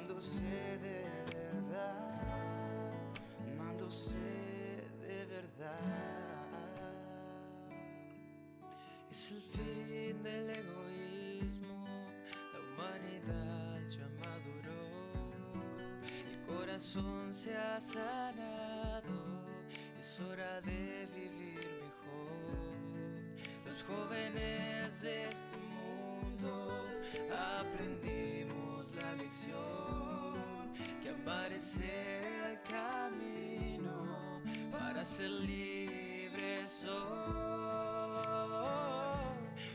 amándose de verdad, amándose de verdad. Es el fin del egoísmo, la humanidad ya maduró, el corazón se ha sanado, es hora de vivir mejor. Los jóvenes de este mundo aprendimos la lección, que amar es el camino para ser libres hoy.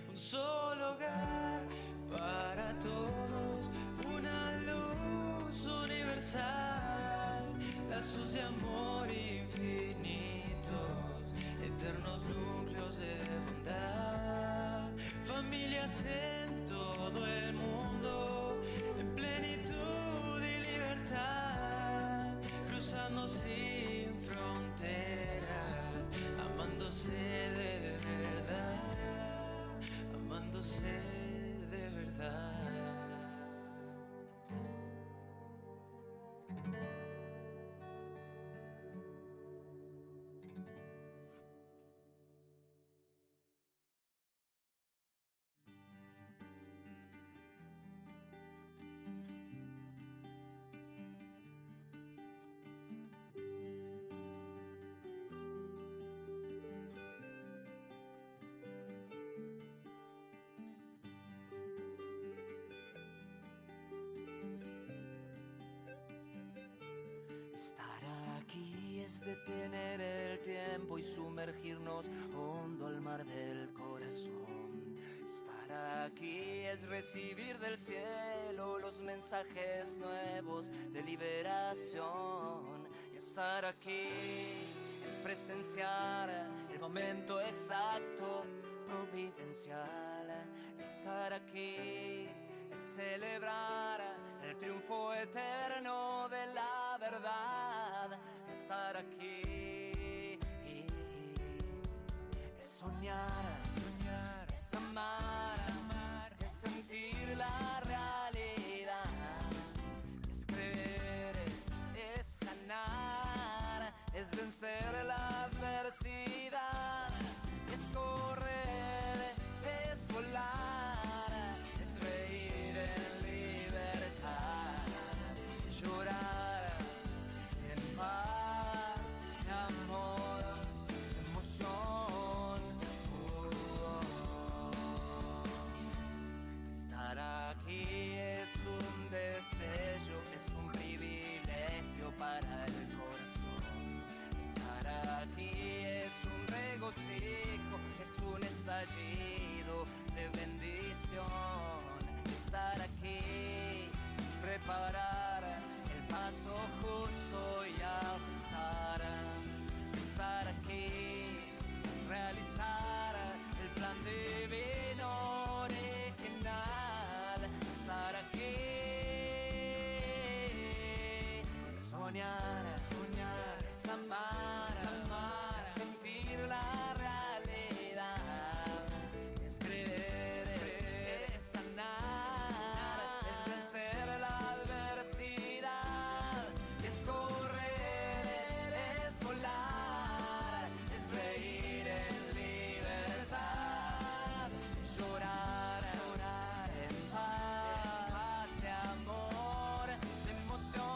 Un solo hogar para todos, una luz universal, lazos de amor infinitos, eternos núcleos de bondad, familias en todo el mundo, en plenitud y libertad, cruzando sin fronteras, amándose de verdad, amándose de verdad. Estar aquí es detener el tiempo y sumergirnos hondo al mar del corazón. Estar aquí es recibir del cielo los mensajes nuevos de liberación. Y estar aquí es presenciar el momento exacto, providencial. Estar aquí es celebrar el triunfo eterno de la verdad. Estar aquí es soñar, es amar, es sentir la realidad, es creer, es sanar, es vencer la adversidad, es correr, es volar, es reír en libertad, es llorar en paz, en amor, emoción. Estar aquí es un destello, es un privilegio para el corazón. Estar aquí es un regocijo, es un estallido de bendición. Estar aquí es preparar el paso justo y avanzar. Estar aquí es realizar el plan divino original. Estar aquí es soñar, es amar, es sentir la realidad, es creer, es sanar, es vencer la adversidad, es correr, es volar, es reír en libertad, llorar en paz, de amor, de emoción.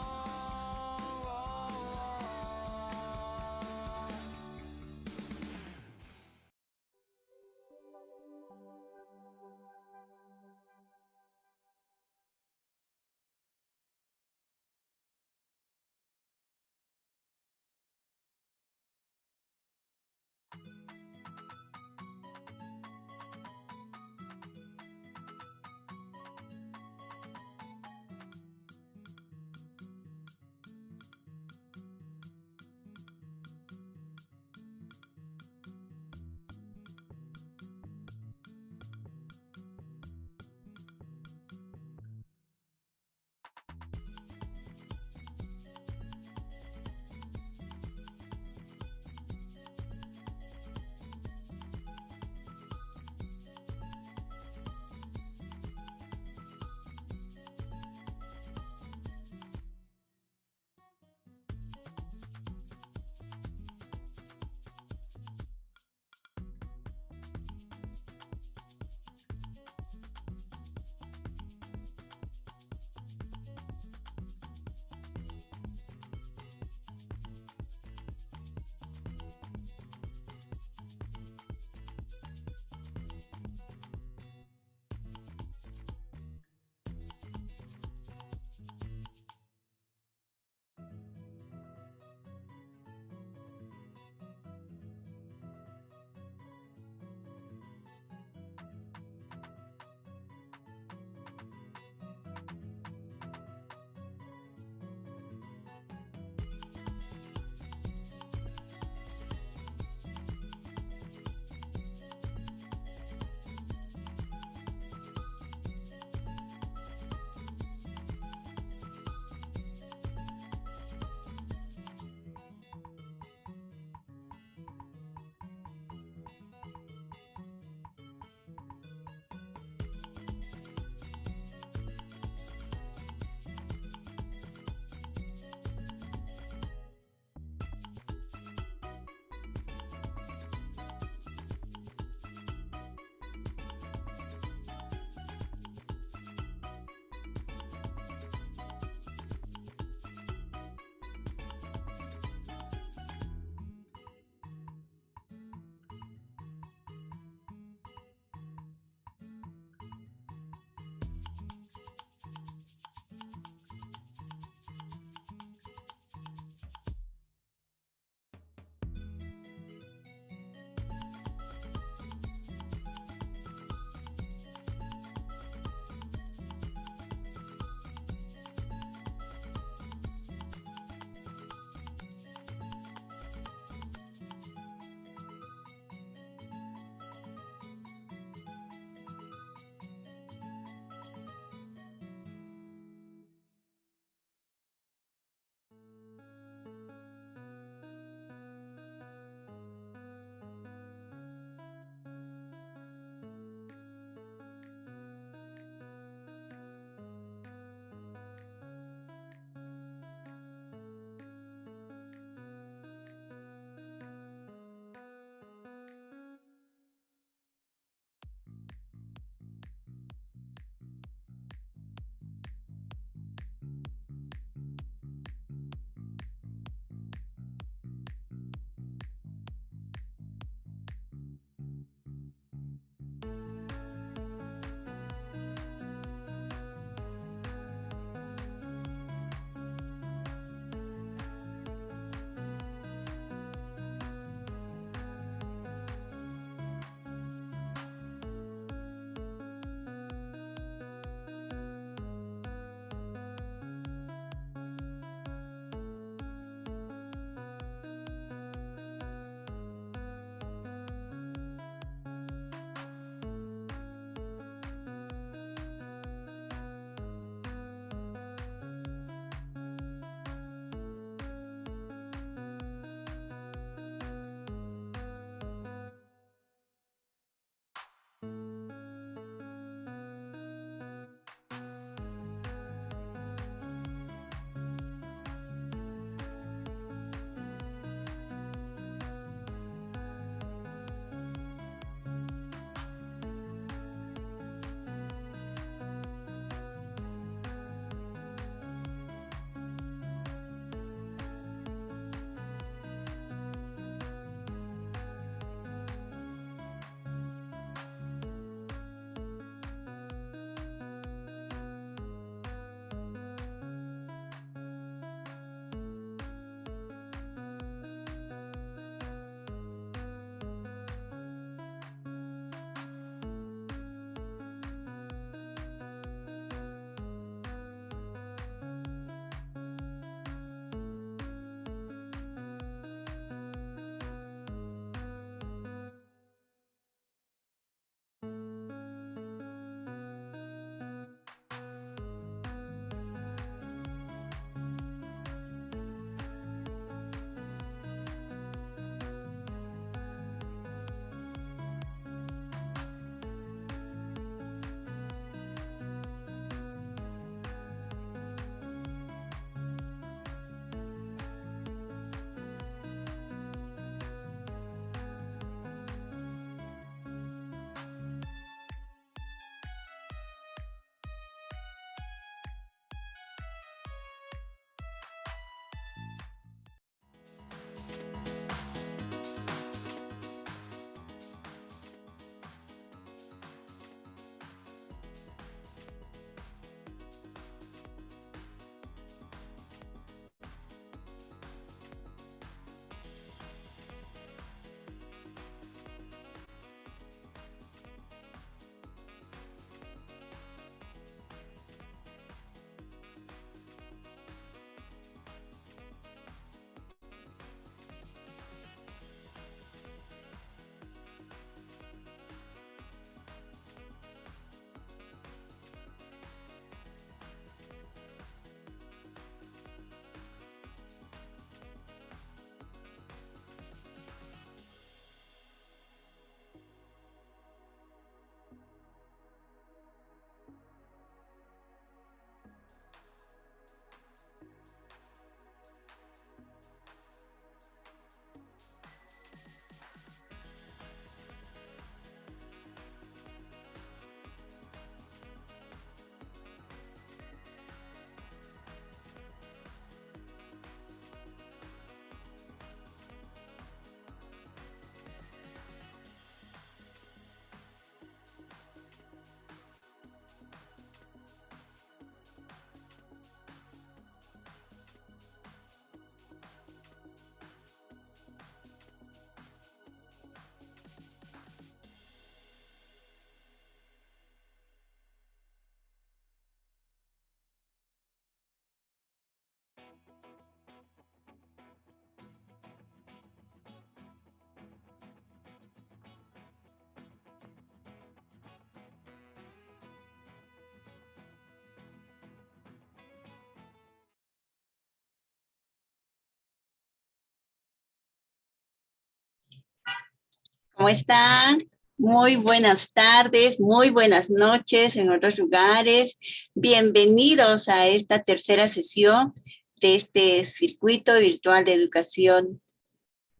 ¿Cómo están? Muy buenas tardes, muy buenas noches en otros lugares. Bienvenidos a esta tercera sesión de este circuito virtual de educación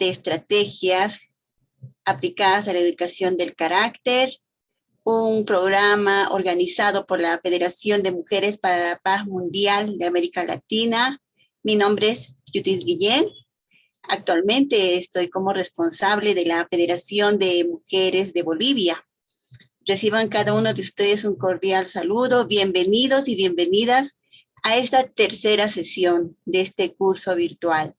de estrategias aplicadas a la educación del carácter, un programa organizado por la Federación de Mujeres para la Paz Mundial de América Latina. Mi nombre es Judith Guillén. Actualmente estoy como responsable de la Federación de Mujeres de Bolivia. Reciban cada uno de ustedes un cordial saludo. Bienvenidos y bienvenidas a esta tercera sesión de este curso virtual.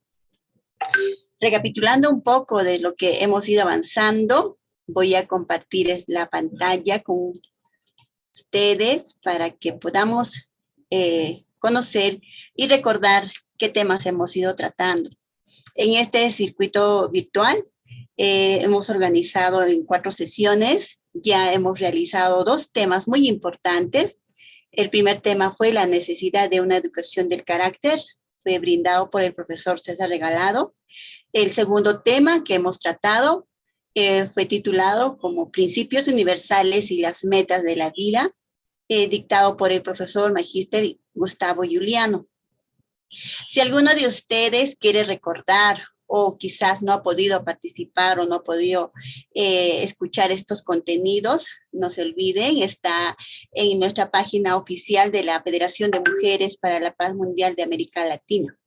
Recapitulando un poco de lo que hemos ido avanzando, voy a compartir la pantalla con ustedes para que podamos conocer y recordar qué temas hemos ido tratando. En este circuito virtual hemos organizado en 4 sesiones. Ya hemos realizado 2 temas muy importantes. El primer tema fue la necesidad de una educación del carácter. Fue brindado por el profesor César Regalado. El segundo tema que hemos tratado fue titulado como Principios Universales y las Metas de la Vida, dictado por el profesor magíster Gustavo Giuliano. Si alguno de ustedes quiere recordar o quizás no ha podido participar o no ha podido escuchar estos contenidos, no se olviden, está en nuestra página oficial de la Federación de Mujeres para la Paz Mundial de América Latina.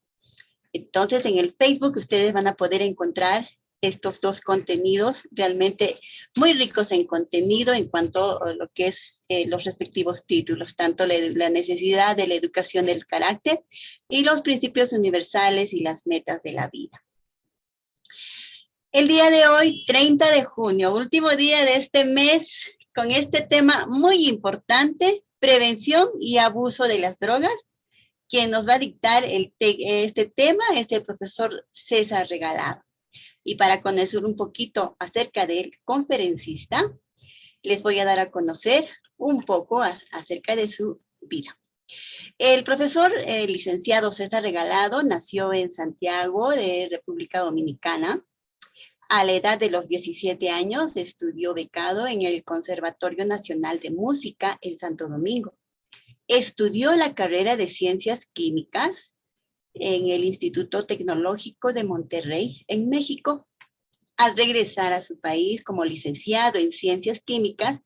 Entonces, en el Facebook ustedes van a poder encontrar estos 2 contenidos realmente muy ricos en contenido en cuanto a lo que es los respectivos títulos, tanto la necesidad de la educación del carácter y los principios universales y las metas de la vida. El día de hoy, 30 de junio, último día de este mes, con este tema muy importante, prevención y abuso de las drogas. Quien nos va a dictar este tema es el profesor César Regalado. Y para conocer un poquito acerca del conferencista, les voy a dar a conocer un poco acerca de su vida. El profesor licenciado César Regalado nació en Santiago, de República Dominicana. A la edad de los 17 años estudió becado en el Conservatorio Nacional de Música en Santo Domingo. Estudió la carrera de Ciencias Químicas en el Instituto Tecnológico de Monterrey, en México. Al regresar a su país como licenciado en Ciencias Químicas,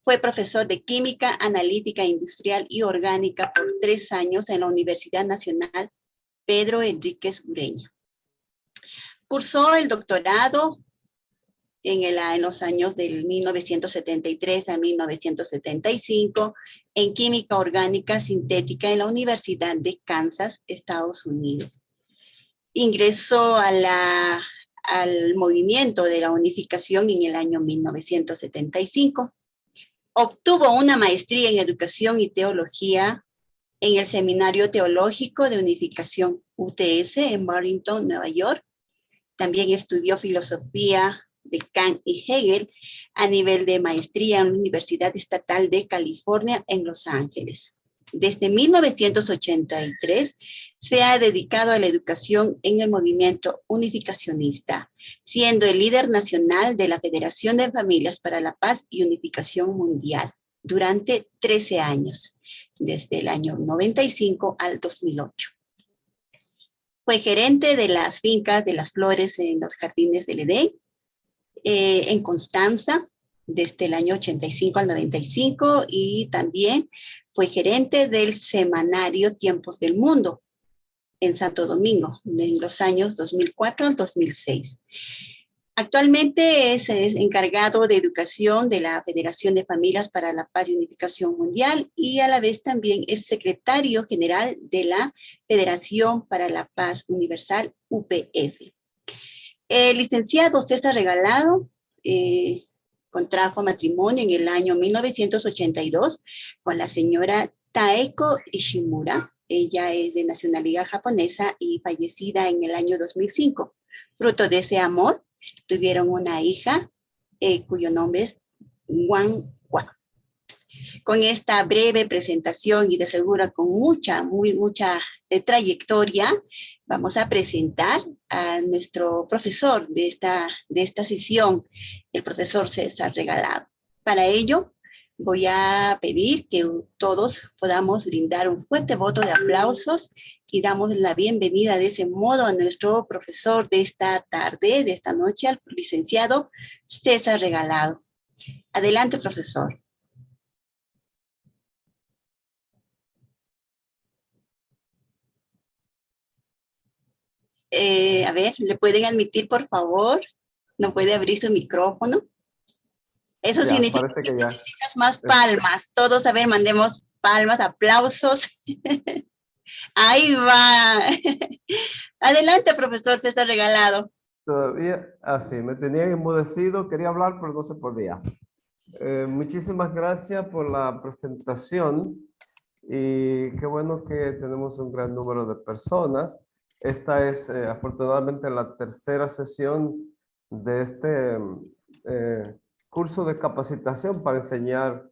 fue profesor de Química Analítica Industrial y Orgánica por 3 años en la Universidad Nacional Pedro Enríquez Ureña. Cursó el doctorado en los años del 1973 a 1975 en Química Orgánica Sintética en la Universidad de Kansas, Estados Unidos. Ingresó al movimiento de la unificación en el año 1975. Obtuvo una maestría en Educación y Teología en el Seminario Teológico de Unificación UTS en Burlington, Nueva York. También estudió filosofía de Kant y Hegel a nivel de maestría en la Universidad Estatal de California en Los Ángeles. Desde 1983 se ha dedicado a la educación en el movimiento unificacionista, siendo el líder nacional de la Federación de Familias para la Paz y Unificación Mundial durante 13 años, desde el año 95 al 2008. Fue gerente de las fincas de las flores en los jardines del Edén, en Constanza, desde el año 85 al 95, y también fue gerente del semanario Tiempos del Mundo en Santo Domingo, en los años 2004 al 2006. Actualmente es encargado de educación de la Federación de Familias para la Paz y Unificación Mundial y a la vez también es secretario general de la Federación para la Paz Universal, UPF. El licenciado César Regalado contrajo matrimonio en el año 1982 con la señora Taeko Ishimura. Ella es de nacionalidad japonesa y fallecida en el año 2005. Fruto de ese amor, tuvieron una hija cuyo nombre es Wang Hua. Con esta breve presentación y de seguro con mucha trayectoria, vamos a presentar a nuestro profesor de esta sesión, el profesor César Regalado. Para ello, voy a pedir que todos podamos brindar un fuerte voto de aplausos y damos la bienvenida de ese modo a nuestro profesor de esta tarde, de esta noche, al licenciado César Regalado. Adelante, profesor. A ver, ¿le pueden admitir, por favor? ¿No puede abrir su micrófono? Eso Ya, significa parece que ya. necesitas más palmas. Todos, a ver, mandemos palmas, aplausos. Ahí va. Adelante, profesor César Regalado. Todavía, así, me tenía enmudecido, quería hablar, pero no se podía. Muchísimas gracias por la presentación y qué bueno que tenemos un gran número de personas. Esta es afortunadamente la tercera sesión de este curso de capacitación para enseñar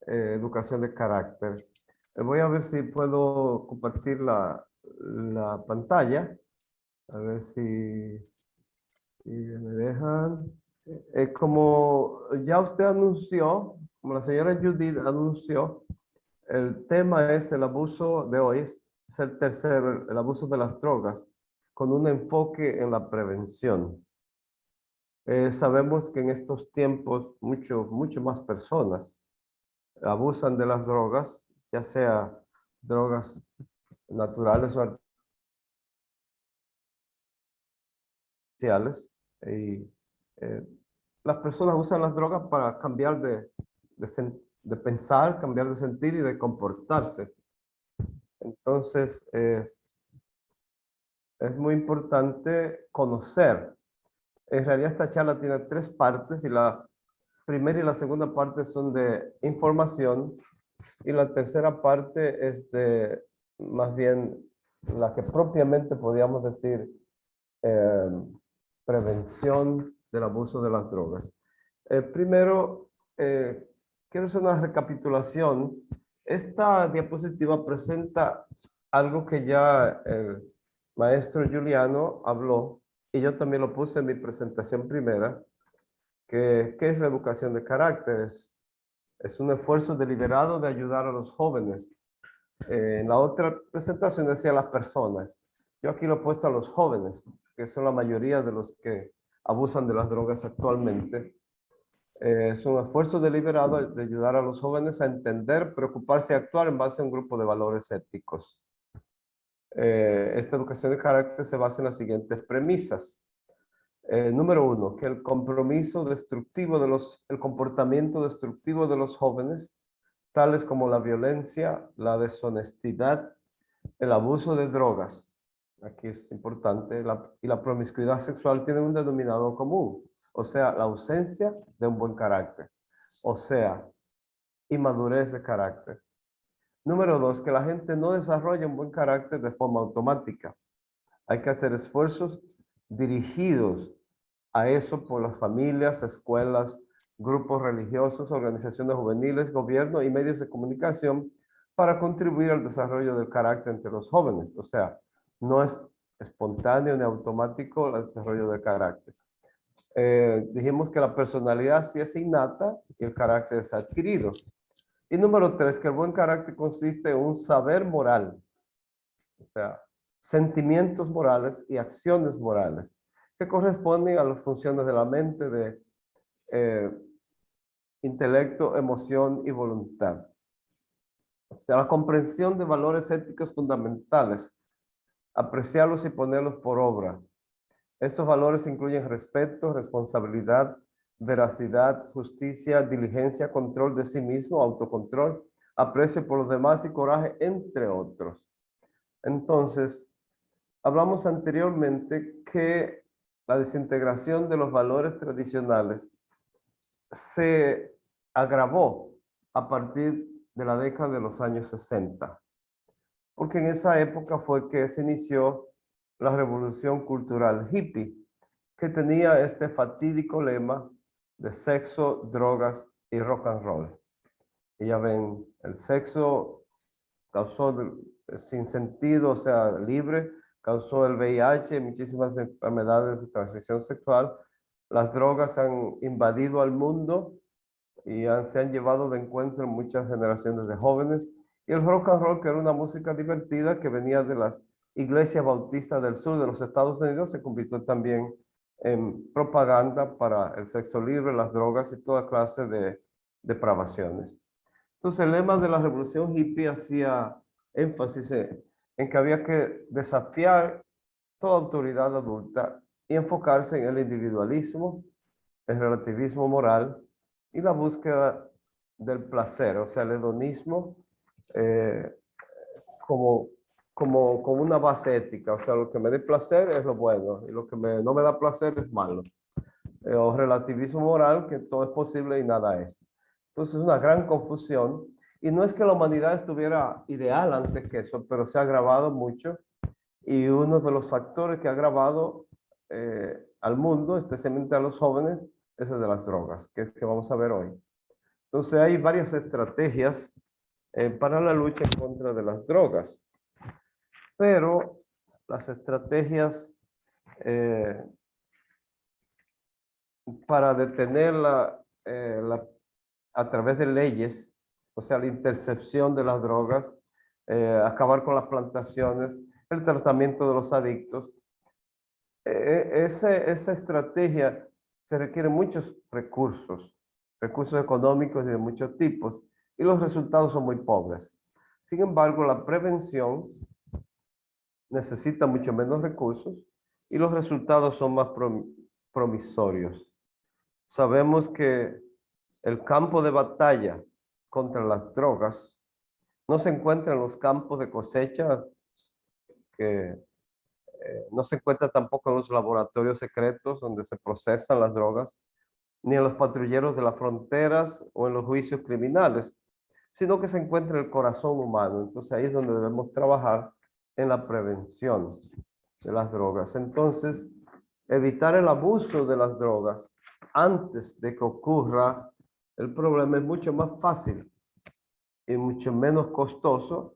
educación de carácter. Voy a ver si puedo compartir la pantalla. A ver si me dejan. Como ya usted anunció, como la señora Judith anunció, el tema es el abuso de hoy, es el tercero, el abuso de las drogas, con un enfoque en la prevención. Sabemos que en estos tiempos mucho más personas abusan de las drogas, ya sea drogas naturales o artificiales. Y las personas usan las drogas para cambiar de pensar, cambiar de sentir y de comportarse. Entonces, es muy importante conocer. En realidad, esta charla tiene 3 partes y la primera y la segunda parte son de información y la tercera parte es de, más bien, la que propiamente podríamos decir prevención del abuso de las drogas. Primero, quiero hacer una recapitulación. Esta diapositiva presenta algo que ya el maestro Juliano habló y yo también lo puse en mi presentación primera, que es la educación de carácter. Es un esfuerzo deliberado de ayudar a los jóvenes. En la otra presentación decía las personas. Yo aquí lo he puesto a los jóvenes, que son la mayoría de los que abusan de las drogas actualmente. Es un esfuerzo deliberado de ayudar a los jóvenes a entender, preocuparse y actuar en base a un grupo de valores éticos. Esta educación de carácter se basa en las siguientes premisas. Número 1, que el compromiso destructivo el comportamiento destructivo de los jóvenes, tales como la violencia, la deshonestidad, el abuso de drogas, aquí es importante, y la promiscuidad sexual tienen un denominador común, o sea, la ausencia de un buen carácter, o sea, inmadurez de carácter. Número 2, que la gente no desarrolla un buen carácter de forma automática. Hay que hacer esfuerzos dirigidos a eso por las familias, escuelas, grupos religiosos, organizaciones juveniles, gobierno y medios de comunicación para contribuir al desarrollo del carácter entre los jóvenes. O sea, no es espontáneo ni automático el desarrollo del carácter. Dijimos que la personalidad sí es innata y el carácter es adquirido. Y número 3, que el buen carácter consiste en un saber moral, o sea, sentimientos morales y acciones morales que corresponden a las funciones de la mente de intelecto, emoción y voluntad. O sea, la comprensión de valores éticos fundamentales, apreciarlos y ponerlos por obra. Estos valores incluyen respeto, responsabilidad, veracidad, justicia, diligencia, control de sí mismo, autocontrol, aprecio por los demás y coraje, entre otros. Entonces, hablamos anteriormente que la desintegración de los valores tradicionales se agravó a partir de la década de los años 60, porque en esa época fue que se inició la revolución cultural hippie, que tenía este fatídico lema de sexo, drogas y rock and roll. Y ya ven, el sexo causó sin sentido, o sea, libre, causó el VIH, muchísimas enfermedades de transmisión sexual. Las drogas han invadido al mundo y se han llevado de encuentro muchas generaciones de jóvenes. Y el rock and roll, que era una música divertida que venía de las iglesias bautistas del sur de los Estados Unidos, se convirtió también en propaganda para el sexo libre, las drogas y toda clase de depravaciones. Entonces el lema de la revolución hippie hacía énfasis en que había que desafiar toda autoridad adulta y enfocarse en el individualismo, el relativismo moral y la búsqueda del placer, o sea, el hedonismo eh, como una base ética, o sea, lo que me dé placer es lo bueno y lo que no me da placer es malo. O relativismo moral, que todo es posible y nada es. Entonces es una gran confusión y no es que la humanidad estuviera ideal antes que eso, pero se ha agravado mucho y uno de los factores que ha agravado al mundo, especialmente a los jóvenes, es el de las drogas, que es que vamos a ver hoy. Entonces hay varias estrategias para la lucha en contra de las drogas, pero las estrategias para detenerla a través de leyes, o sea, la intercepción de las drogas, acabar con las plantaciones, el tratamiento de los adictos. Esa estrategia se requiere muchos recursos económicos y de muchos tipos, y los resultados son muy pobres. Sin embargo, la prevención necesita mucho menos recursos y los resultados son más promisorios. Sabemos que el campo de batalla contra las drogas no se encuentra en los campos de cosecha, que no se encuentra tampoco en los laboratorios secretos donde se procesan las drogas, ni en los patrulleros de las fronteras o en los juicios criminales, sino que se encuentra en el corazón humano. Entonces ahí es donde debemos trabajar en la prevención de las drogas. Entonces, evitar el abuso de las drogas antes de que ocurra el problema es mucho más fácil y mucho menos costoso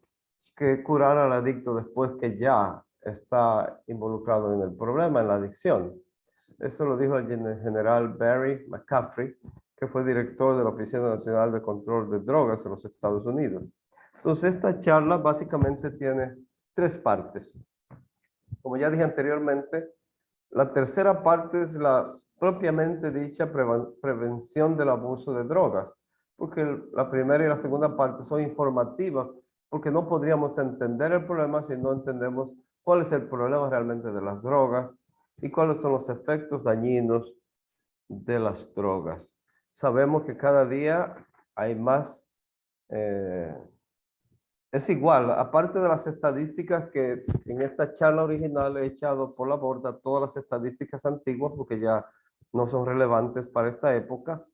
que curar al adicto después que ya está involucrado en el problema, en la adicción. Eso lo dijo el general Barry McCaffrey, que fue director de la Oficina Nacional de Control de Drogas en los Estados Unidos. Entonces, esta charla básicamente tiene 3 partes. Como ya dije anteriormente, la tercera parte es la propiamente dicha prevención del abuso de drogas, porque la primera y la segunda parte son informativas, porque no podríamos entender el problema si no entendemos cuál es el problema realmente de las drogas y cuáles son los efectos dañinos de las drogas. Sabemos que cada día hay más, es igual, aparte de las estadísticas que en esta charla original he echado por la borda, todas las estadísticas antiguas porque ya no son relevantes para esta época,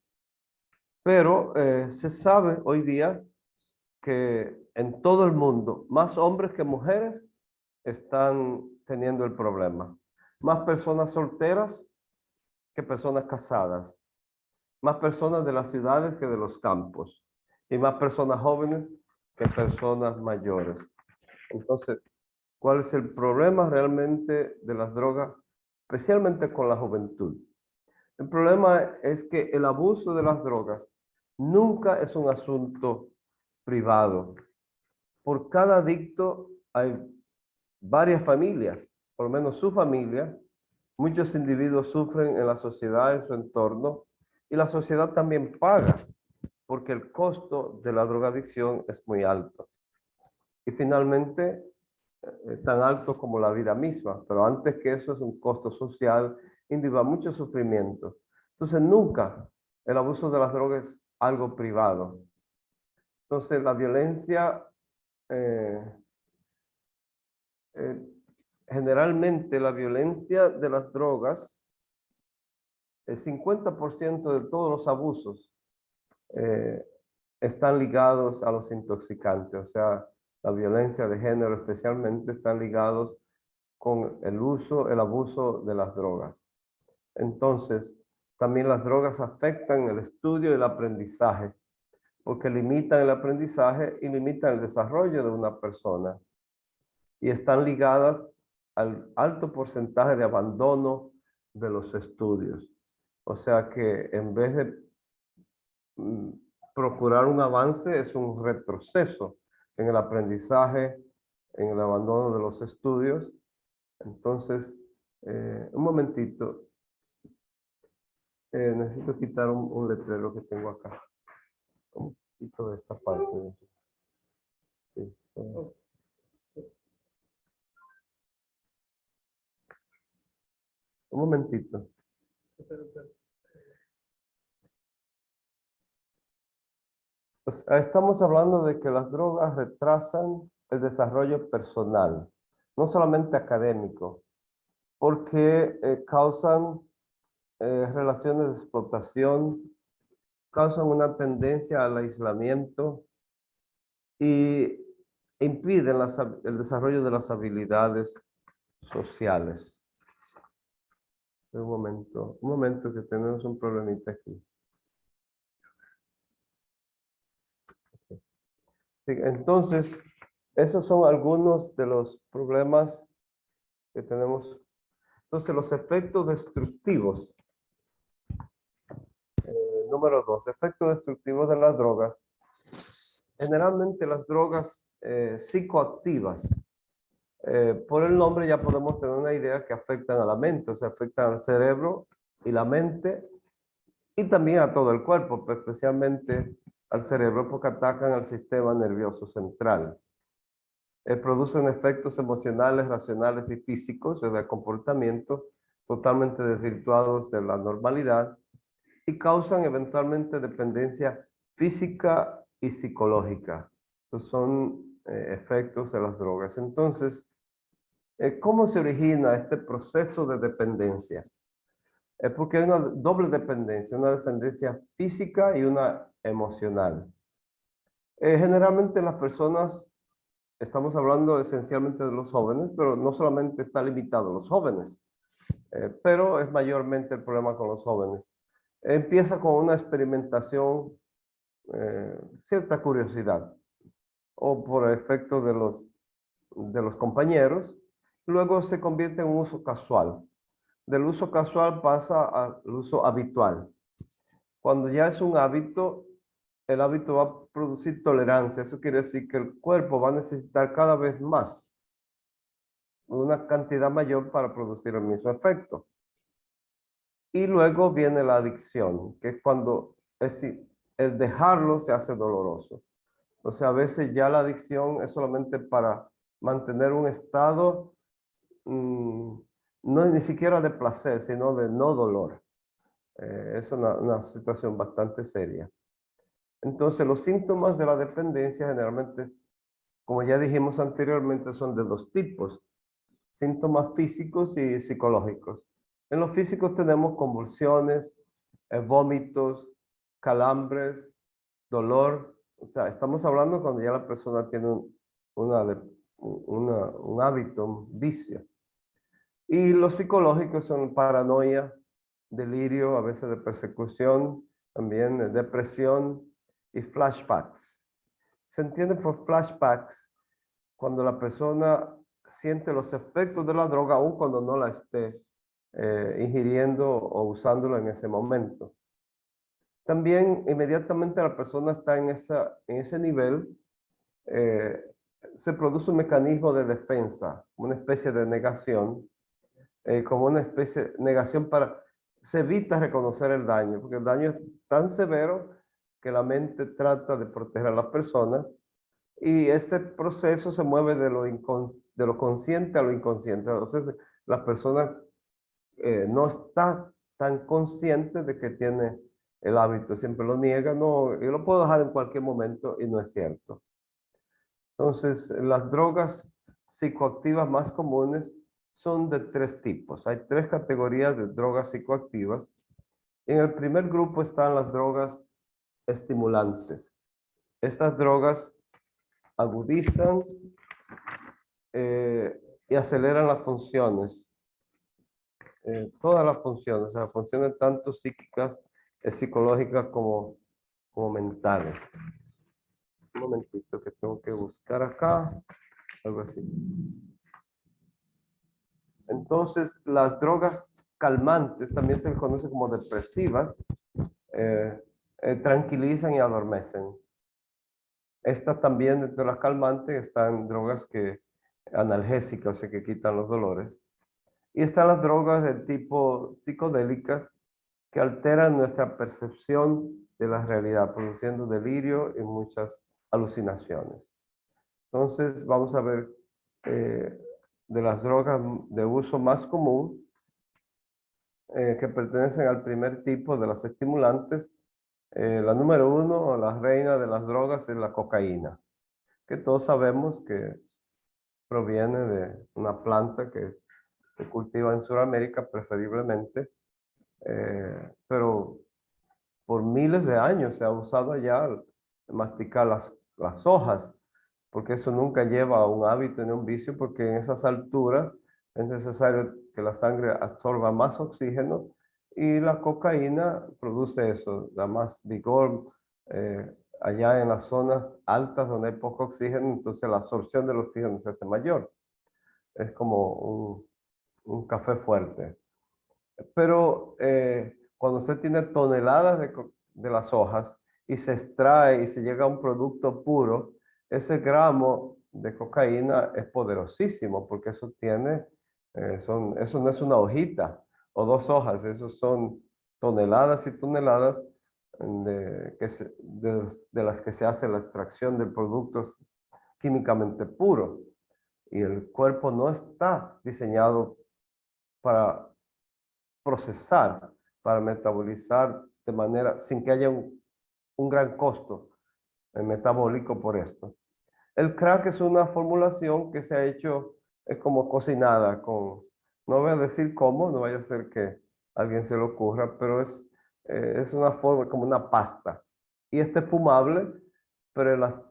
pero se sabe hoy día que en todo el mundo más hombres que mujeres están teniendo el problema. Más personas solteras que personas casadas. Más personas de las ciudades que de los campos. Y más personas jóvenes que personas mayores. Entonces, ¿cuál es el problema realmente de las drogas, especialmente con la juventud? El problema es que el abuso de las drogas nunca es un asunto privado. Por cada adicto hay varias familias, por lo menos su familia. Muchos individuos sufren en la sociedad, en su entorno, y la sociedad también paga, porque el costo de la drogadicción es muy alto. Y finalmente, tan alto como la vida misma, pero antes que eso es un costo social, individual, mucho sufrimiento. Entonces nunca el abuso de las drogas es algo privado. Entonces la violencia, generalmente la violencia de las drogas, el 50% de todos los abusos están ligados a los intoxicantes, o sea, la violencia de género especialmente están ligados con el uso, el abuso de las drogas. Entonces, también las drogas afectan el estudio y el aprendizaje, porque limitan el aprendizaje y limitan el desarrollo de una persona. y están ligadas al alto porcentaje de abandono de los estudios. O sea que en vez de procurar un avance, es un retroceso en el aprendizaje, en el abandono de los estudios. Entonces, un momentito. Necesito quitar un letrero que tengo acá. Un poquito de esta parte. Sí, un momentito. Pues, estamos hablando de que las drogas retrasan el desarrollo personal, no solamente académico, porque causan relaciones de explotación, causan una tendencia al aislamiento y impiden el desarrollo de las habilidades sociales. Un momento que tenemos un problemita aquí. Sí, entonces, esos son algunos de los problemas que tenemos. Entonces, los efectos destructivos. Número 2, efectos destructivos de las drogas. Generalmente las drogas psicoactivas, por el nombre ya podemos tener una idea que afectan a la mente, o sea, afectan al cerebro y la mente y también a todo el cuerpo, pero especialmente al cerebro porque atacan al sistema nervioso central. Producen efectos emocionales, racionales y físicos, de comportamiento totalmente desvirtuados de la normalidad y causan eventualmente dependencia física y psicológica. Estos son efectos de las drogas. Entonces, ¿cómo se origina este proceso de dependencia? Porque hay una doble dependencia, una dependencia física y una emocional. Generalmente las personas, estamos hablando esencialmente de los jóvenes, pero no solamente está limitado a los jóvenes, pero es mayormente el problema con los jóvenes. Empieza con una experimentación, cierta curiosidad, o por efecto de los compañeros, luego se convierte en un uso casual. Del uso casual pasa al uso habitual. Cuando ya es un hábito, el hábito va a producir tolerancia. Eso quiere decir que el cuerpo va a necesitar cada vez más, una cantidad mayor para producir el mismo efecto. Y luego viene la adicción, que es cuando el dejarlo se hace doloroso. O sea, a veces ya la adicción es solamente para mantener un estado, no ni siquiera de placer, sino de no dolor. Es una situación bastante seria. Entonces, los síntomas de la dependencia generalmente, como ya dijimos anteriormente, son de dos tipos: síntomas físicos y psicológicos. En los físicos tenemos convulsiones, vómitos, calambres, dolor. O sea, estamos hablando cuando ya la persona tiene un hábito, un vicio. Y los psicológicos son paranoia, delirio, a veces de persecución, también depresión y flashbacks. Se entiende por flashbacks cuando la persona siente los efectos de la droga aun cuando no la esté ingiriendo o usándola en ese momento. También inmediatamente la persona está en ese nivel, se produce un mecanismo de defensa, una especie de negación, como una especie de negación se evita reconocer el daño, porque el daño es tan severo que la mente trata de proteger a las personas y este proceso se mueve de lo consciente a lo inconsciente. Entonces, la persona no está tan consciente de que tiene el hábito, siempre lo niega, no, yo lo puedo dejar en cualquier momento y no es cierto. Entonces, las drogas psicoactivas más comunes son de tres tipos. Hay tres categorías de drogas psicoactivas. En el primer grupo están las drogas estimulantes. Estas drogas agudizan y aceleran las funciones. Todas las funciones, o sea, funciones tanto psíquicas, psicológicas como mentales. Un momentito que tengo que buscar acá, algo así. Entonces, las drogas calmantes, también se les conoce como depresivas, tranquilizan y adormecen. Estas también, dentro de las calmantes, están drogas analgésicas, o sea, que quitan los dolores. Y están las drogas de tipo psicodélicas, que alteran nuestra percepción de la realidad, produciendo delirio y muchas alucinaciones. Entonces, vamos a ver de las drogas de uso más común, que pertenecen al primer tipo de las estimulantes. La número uno, la reina de las drogas, es la cocaína, que todos sabemos que proviene de una planta que se cultiva en Sudamérica preferiblemente, pero por miles de años se ha usado allá masticar las hojas, porque eso nunca lleva a un hábito ni a un vicio, porque en esas alturas es necesario que la sangre absorba más oxígeno y la cocaína produce eso, da más vigor. Allá en las zonas altas donde hay poco oxígeno, entonces la absorción del oxígeno se hace mayor. Es como un café fuerte. Pero cuando usted tiene toneladas de las hojas y se extrae y se llega a un producto puro, ese gramo de cocaína es poderosísimo, porque eso tiene, eso no es una hojita o dos hojas, eso son toneladas y toneladas de las que se hace la extracción de productos químicamente puros. Y el cuerpo no está diseñado para procesar, para metabolizar de manera, sin que haya un gran costo metabólico por esto. El crack es una formulación que se ha hecho, es como cocinada con, no voy a decir cómo, no vaya a ser que a alguien se le ocurra, pero es una forma, como una pasta. Y este es fumable, pero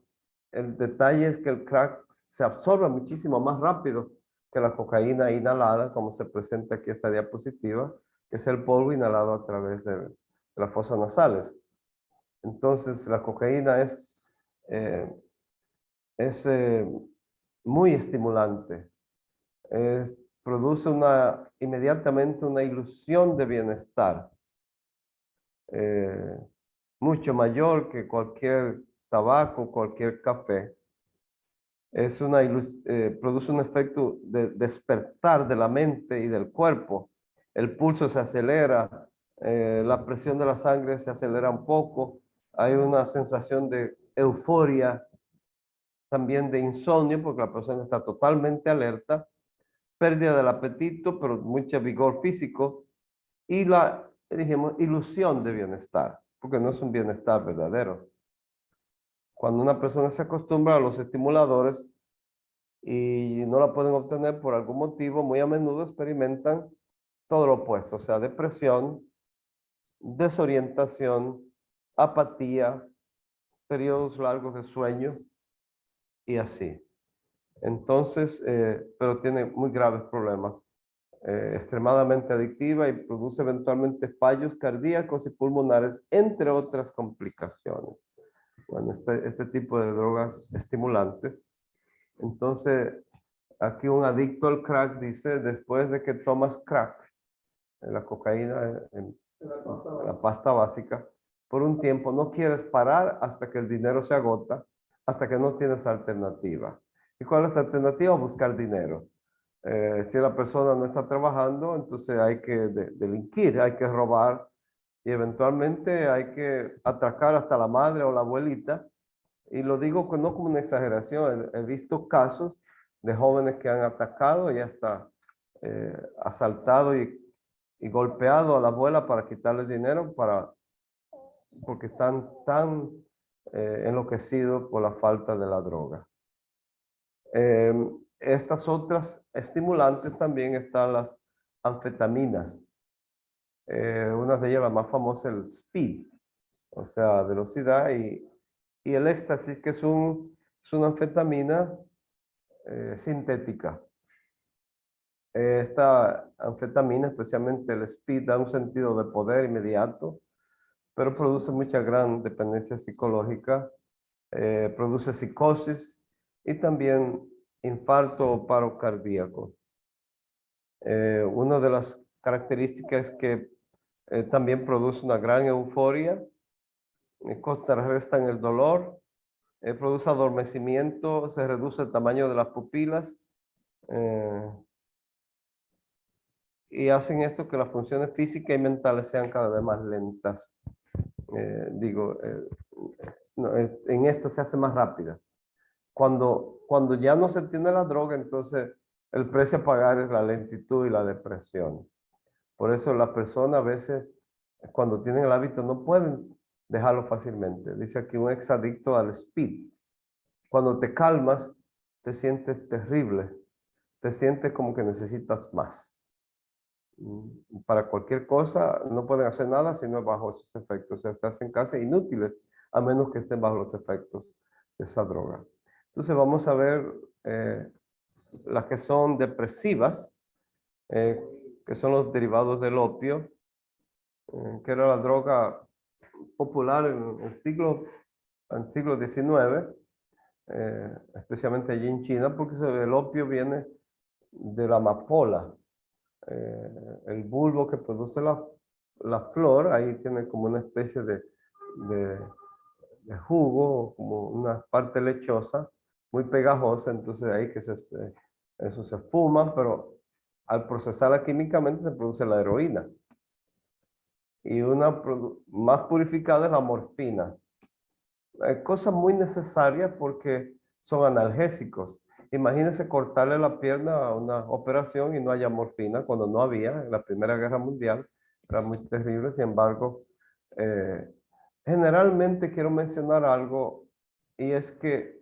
el detalle es que el crack se absorbe muchísimo más rápido que la cocaína inhalada, como se presenta aquí esta diapositiva, que es el polvo inhalado a través de las fosas nasales. Entonces, la cocaína es muy estimulante. Produce inmediatamente una ilusión de bienestar, mucho mayor que cualquier tabaco, cualquier café. Produce un efecto de despertar de la mente y del cuerpo. El pulso se acelera, la presión de la sangre se acelera un poco, hay una sensación de euforia, también de insomnio, porque la persona está totalmente alerta, pérdida del apetito, pero mucho vigor físico, y dijimos, ilusión de bienestar, porque no es un bienestar verdadero. Cuando una persona se acostumbra a los estimuladores y no la pueden obtener por algún motivo, muy a menudo experimentan todo lo opuesto, o sea, depresión, desorientación, apatía, periodos largos de sueño y así. Entonces, pero tiene muy graves problemas, extremadamente adictiva y produce eventualmente fallos cardíacos y pulmonares, entre otras complicaciones. Bueno, este tipo de drogas estimulantes. Entonces, aquí un adicto al crack dice, después de que tomas crack, la cocaína, la pasta básica, por un tiempo no quieres parar hasta que el dinero se agota, hasta que no tienes alternativa. ¿Y cuál es la alternativa? Buscar dinero. Si la persona no está trabajando, entonces hay que delinquir, hay que robar y eventualmente hay que atracar hasta la madre o la abuelita. Y lo digo no como una exageración, he visto casos de jóvenes que han atacado y hasta asaltado y golpeado a la abuela para quitarle dinero porque están tan enloquecidos por la falta de la droga. Estas otras estimulantes también están las anfetaminas. Una de ellas, la más famosa, el speed, o sea, velocidad, y el éxtasis, que es una anfetamina sintética. Esta anfetamina, especialmente el speed, da un sentido de poder inmediato, pero produce mucha gran dependencia psicológica, produce psicosis y también infarto o paro cardíaco. Una de las características es que también produce una gran euforia, contrarresta en el dolor, produce adormecimiento, se reduce el tamaño de las pupilas y hacen esto que las funciones físicas y mentales sean cada vez más lentas. En esto se hace más rápida. Cuando ya no se tiene la droga, entonces el precio a pagar es la lentitud y la depresión. Por eso las personas a veces, cuando tienen el hábito, no pueden dejarlo fácilmente. Dice aquí un exadicto al speed. Cuando te calmas, te sientes terrible. Te sientes como que necesitas más. Para cualquier cosa no pueden hacer nada si no es bajo esos efectos. O sea, se hacen casi inútiles a menos que estén bajo los efectos de esa droga. Entonces vamos a ver las que son depresivas, que son los derivados del opio, que era la droga popular en el siglo XIX, especialmente allí en China, porque el opio viene de la amapola, el bulbo que produce la flor. Ahí tiene como una especie de jugo, como una parte lechosa, muy pegajosa, entonces ahí que eso se fuma, pero al procesarla químicamente se produce la heroína. Y una más purificada es la morfina. Cosas muy necesarias porque son analgésicos. Imagínense cortarle la pierna a una operación y no haya morfina, cuando no había en la Primera Guerra Mundial. Era muy terrible. Sin embargo, generalmente quiero mencionar algo, y es que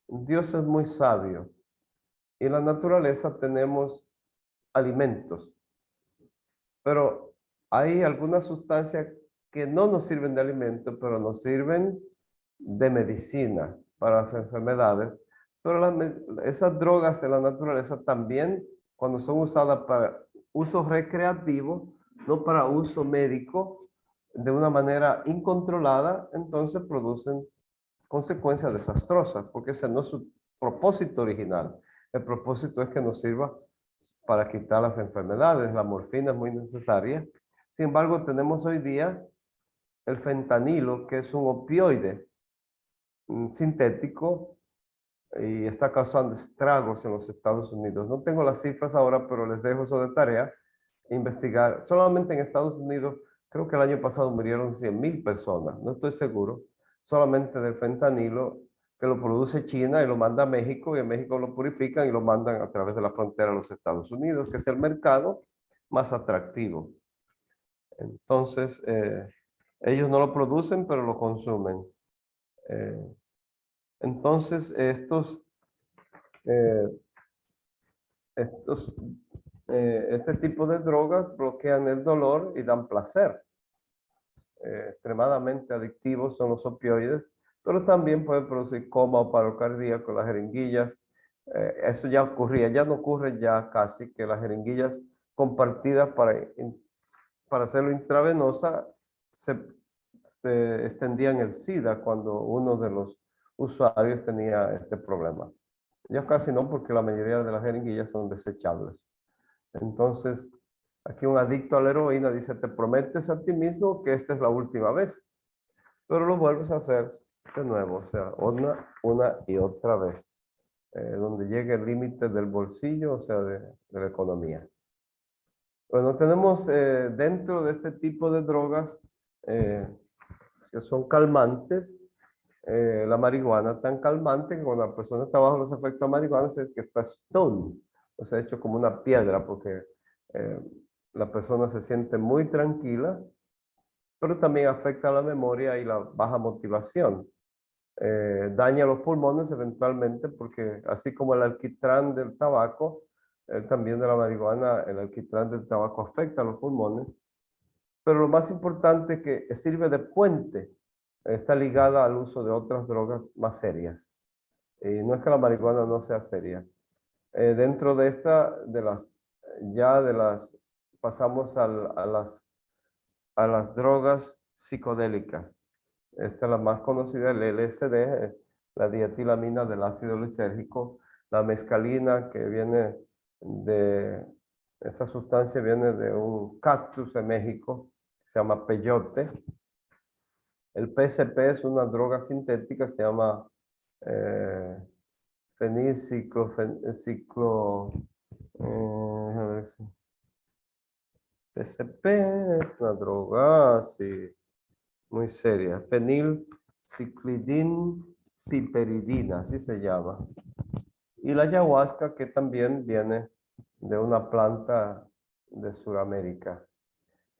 Dios es muy sabio. Y en la naturaleza tenemos alimentos, pero hay algunas sustancias que no nos sirven de alimento, pero nos sirven de medicina para las enfermedades. Pero esas drogas en la naturaleza también, cuando son usadas para uso recreativo, no para uso médico, de una manera incontrolada, entonces producen consecuencias desastrosas, porque ese no es su propósito original. El propósito es que nos sirva para quitar las enfermedades. La morfina es muy necesaria. Sin embargo, tenemos hoy día el fentanilo, que es un opioide sintético y está causando estragos en los Estados Unidos. No tengo las cifras ahora, pero les dejo eso de tarea, investigar. Solamente en Estados Unidos, creo que el año pasado murieron 100,000 personas, no estoy seguro, solamente del fentanilo, que lo produce China y lo manda a México, y en México lo purifican y lo mandan a través de la frontera a los Estados Unidos, que es el mercado más atractivo. Entonces, ellos no lo producen, pero lo consumen. Entonces, este tipo de drogas bloquean el dolor y dan placer. Extremadamente adictivos son los opioides, pero también pueden producir coma o paro cardíaco, las jeringuillas. Eso ya ocurría, ya no ocurre ya casi, que las jeringuillas compartidas para hacerlo intravenosa se extendían el SIDA cuando uno de los usuarios tenía este problema. Ya casi no, porque la mayoría de las jeringuillas son desechables. Entonces, aquí un adicto a la heroína dice, te prometes a ti mismo que esta es la última vez, pero lo vuelves a hacer de nuevo, o sea, una y otra vez, donde llegue el límite del bolsillo, o sea, de la economía. Bueno, tenemos dentro de este tipo de drogas que son calmantes, la marihuana tan calmante que cuando la persona está bajo los efectos de marihuana se dice que está stone, o sea, hecho como una piedra, porque la persona se siente muy tranquila, pero también afecta la memoria y la baja motivación. Daña los pulmones eventualmente, porque así como el alquitrán del tabaco, también de la marihuana, el alquitrán del tabaco afecta a los pulmones. Pero lo más importante es que sirve de puente, está ligada al uso de otras drogas más serias. Y no es que la marihuana no sea seria. Dentro de esta, pasamos a las drogas psicodélicas. Esta es la más conocida, el LSD, la dietilamina del ácido lisérgico, la mescalina, que viene esta sustancia viene de un cactus en México, se llama peyote. El PCP es una droga sintética, se llama fenilciclo, a ver si- PCP es una droga, sí, muy seria. Fenilciclidin-piperidina, así se llama. Y la ayahuasca, que también viene de una planta de Sudamérica.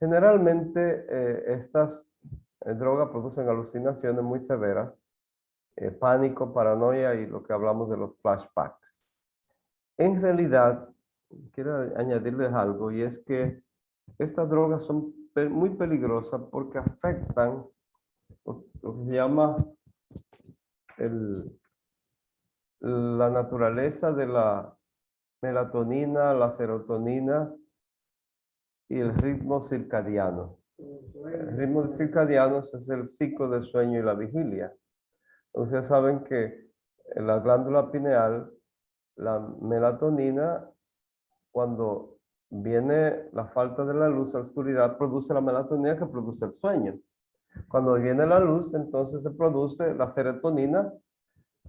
Generalmente estas drogas producen alucinaciones muy severas, pánico, paranoia y lo que hablamos de los flashbacks. En realidad, quiero añadirles algo, y es que estas drogas son muy peligrosas porque afectan lo que se llama la naturaleza de la melatonina, la serotonina y el ritmo circadiano. El ritmo circadiano es el ciclo del sueño y la vigilia. Ustedes saben que en la glándula pineal, la melatonina, cuando viene la falta de la luz, la oscuridad, produce la melatonina que produce el sueño. Cuando viene la luz, entonces se produce la serotonina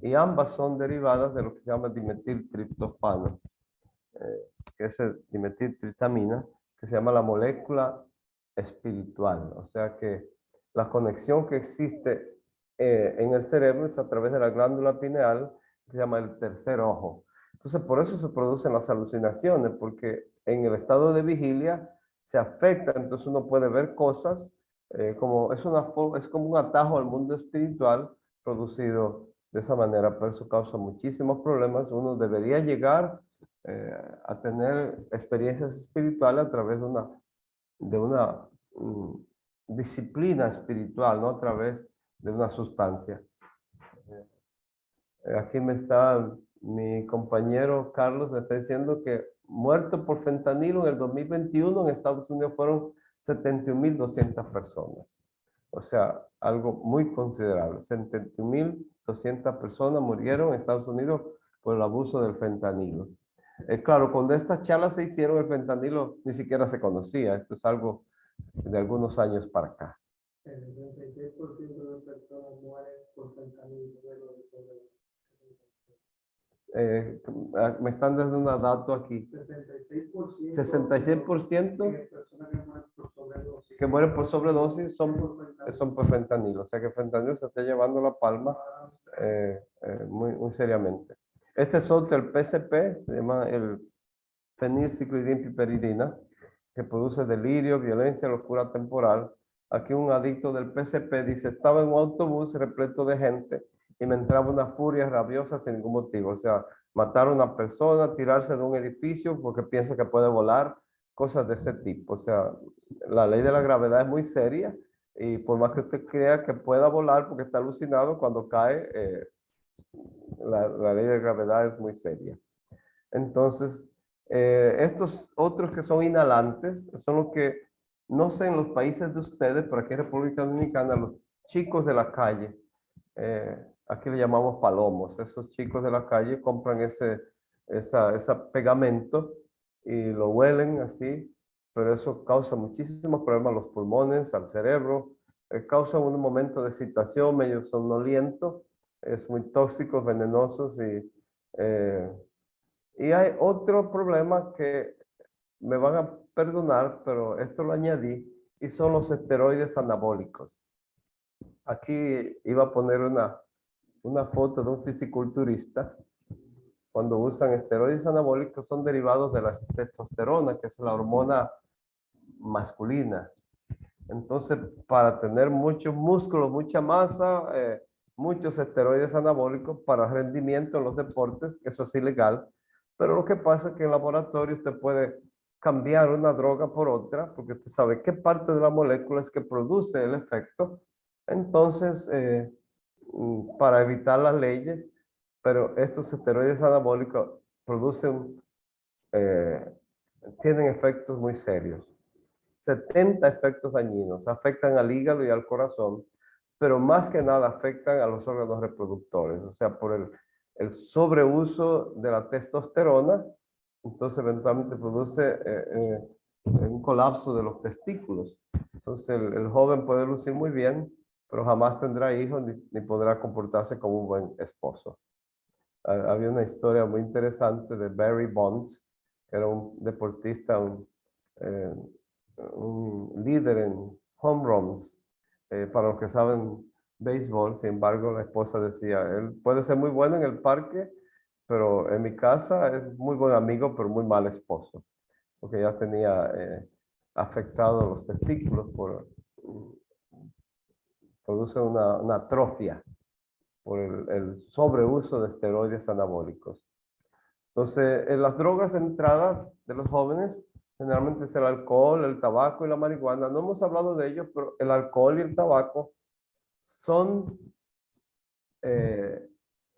y ambas son derivadas de lo que se llama dimetiltriptofano, que es el dimetiltriptamina, que se llama la molécula espiritual. O sea que la conexión que existe en el cerebro es a través de la glándula pineal, que se llama el tercer ojo. Entonces, por eso se producen las alucinaciones, porque en el estado de vigilia se afecta, entonces uno puede ver cosas como es como un atajo al mundo espiritual producido de esa manera, pero eso causa muchísimos problemas. Uno debería llegar a tener experiencias espirituales a través de una disciplina espiritual, no a través de una sustancia. Aquí me está mi compañero Carlos, me está diciendo que muerto por fentanilo en el 2021 en Estados Unidos fueron 71.200 personas. O sea, algo muy considerable. 71.200 personas murieron en Estados Unidos por el abuso del fentanilo. Claro, cuando estas charlas se hicieron, el fentanilo ni siquiera se conocía. Esto es algo de algunos años para acá. El 76% de personas mueren por fentanilo. Me están dando una dato aquí. 66%. 66% de personas que mueren por sobredosis. que mueren por sobredosis son por fentanilo. O sea que el fentanilo se está llevando la palma muy, muy seriamente. Este es otro, el PCP, se llama el fenilciclidina-piperidina, que produce delirio, violencia, locura temporal. Aquí un adicto del PCP dice, estaba en un autobús repleto de gente y me entraba una furia rabiosa sin ningún motivo. O sea, matar a una persona, tirarse de un edificio porque piensa que puede volar, cosas de ese tipo. O sea, la ley de la gravedad es muy seria y por más que usted crea que pueda volar porque está alucinado, cuando cae, la ley de gravedad es muy seria. Entonces, estos otros que son inhalantes son los que, no sé en los países de ustedes, pero aquí en República Dominicana, los chicos de la calle, aquí le llamamos palomos, esos chicos de la calle compran ese pegamento y lo huelen así, pero eso causa muchísimos problemas a los pulmones, al cerebro, causa un momento de excitación, medio somnoliento, es muy tóxico, venenosos y hay otro problema que me van a perdonar, pero esto lo añadí, y son los esteroides anabólicos. Aquí iba a poner una foto de un fisiculturista. Cuando usan esteroides anabólicos son derivados de la testosterona, que es la hormona masculina. Entonces, para tener mucho músculo, mucha masa, muchos esteroides anabólicos para rendimiento en los deportes, eso es ilegal. Pero lo que pasa es que en laboratorio usted puede cambiar una droga por otra, porque usted sabe qué parte de la molécula es que produce el efecto. Entonces, para evitar las leyes, pero estos esteroides anabólicos tienen efectos muy serios. 70 efectos dañinos, afectan al hígado y al corazón, pero más que nada afectan a los órganos reproductores, o sea, por el sobreuso de la testosterona entonces eventualmente produce un colapso de los testículos. Entonces el joven puede lucir muy bien, pero jamás tendrá hijos ni podrá comportarse como un buen esposo. Había una historia muy interesante de Barry Bonds, que era un deportista, un líder en home runs. Para los que saben béisbol, sin embargo, la esposa decía, él puede ser muy bueno en el parque, pero en mi casa es muy buen amigo, pero muy mal esposo, porque ya tenía afectado los testículos produce una atrofia por el sobreuso de esteroides anabólicos. Entonces, en las drogas de entrada de los jóvenes, generalmente es el alcohol, el tabaco y la marihuana. No hemos hablado de ellos, pero el alcohol y el tabaco son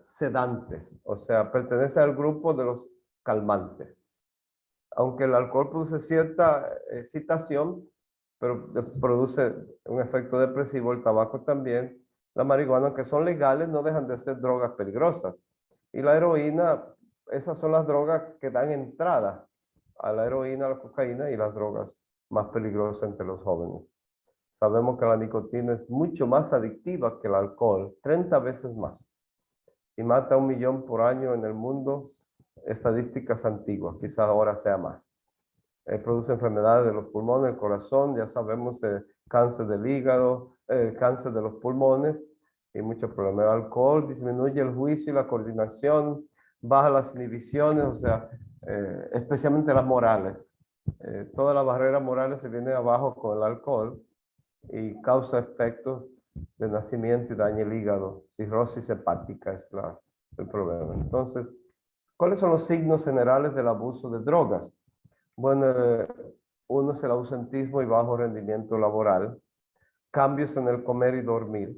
sedantes, o sea, pertenecen al grupo de los calmantes. Aunque el alcohol produce cierta excitación, pero produce un efecto depresivo, el tabaco también, la marihuana, que son legales, no dejan de ser drogas peligrosas. Y la heroína, esas son las drogas que dan entrada a la heroína, a la cocaína y las drogas más peligrosas entre los jóvenes. Sabemos que la nicotina es mucho más adictiva que el alcohol, 30 veces más. Y mata 1 millón por año en el mundo, estadísticas antiguas, quizás ahora sea más. Produce enfermedades de los pulmones, el corazón, ya sabemos, cáncer del hígado, cáncer de los pulmones y muchos problemas. El alcohol disminuye el juicio y la coordinación, baja las inhibiciones, o sea, especialmente las morales. Todas las barreras morales se vienen abajo con el alcohol y causa efectos de nacimiento y daña el hígado. Cirrosis hepática es el problema. Entonces, ¿cuáles son los signos generales del abuso de drogas? Bueno, uno es el ausentismo y bajo rendimiento laboral, cambios en el comer y dormir,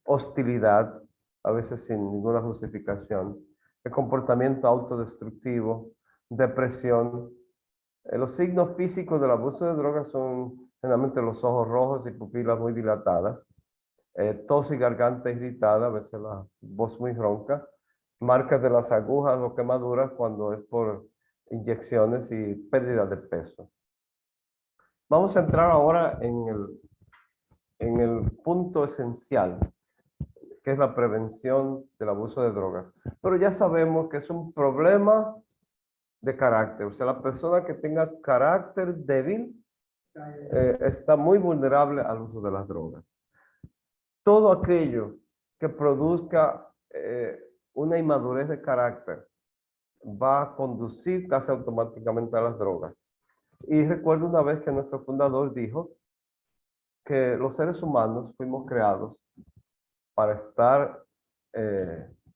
hostilidad, a veces sin ninguna justificación, el comportamiento autodestructivo, depresión. Los signos físicos del abuso de drogas son generalmente los ojos rojos y pupilas muy dilatadas, tos y garganta irritada, a veces la voz muy ronca, marcas de las agujas o quemaduras cuando es por inyecciones y pérdida de peso. Vamos a entrar ahora en el punto esencial, que es la prevención del abuso de drogas. Pero ya sabemos que es un problema de carácter. O sea, la persona que tenga carácter débil está muy vulnerable al uso de las drogas. Todo aquello que produzca una inmadurez de carácter va a conducir casi automáticamente a las drogas. Y recuerdo una vez que nuestro fundador dijo que los seres humanos fuimos creados para estar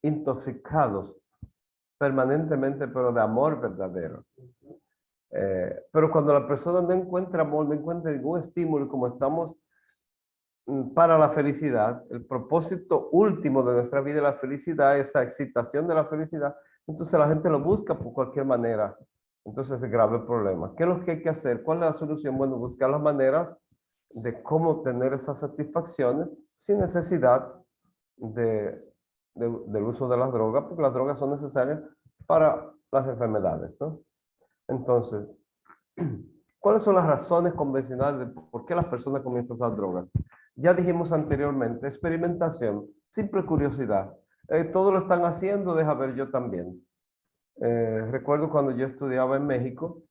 intoxicados permanentemente, pero de amor verdadero. Pero cuando la persona no encuentra amor, no encuentra ningún estímulo, como estamos para la felicidad, el propósito último de nuestra vida es la felicidad, esa excitación de la felicidad, entonces la gente lo busca por cualquier manera. Entonces es grave el problema. ¿Qué es lo que hay que hacer? ¿Cuál es la solución? Bueno, buscar las maneras de cómo tener esas satisfacciones sin necesidad del uso de las drogas, porque las drogas son necesarias para las enfermedades, ¿no? Entonces, ¿cuáles son las razones convencionales de por qué las personas comienzan a usar drogas? Ya dijimos anteriormente, experimentación, simple curiosidad. Todos lo están haciendo, deja ver yo también. Recuerdo cuando yo estudiaba en México,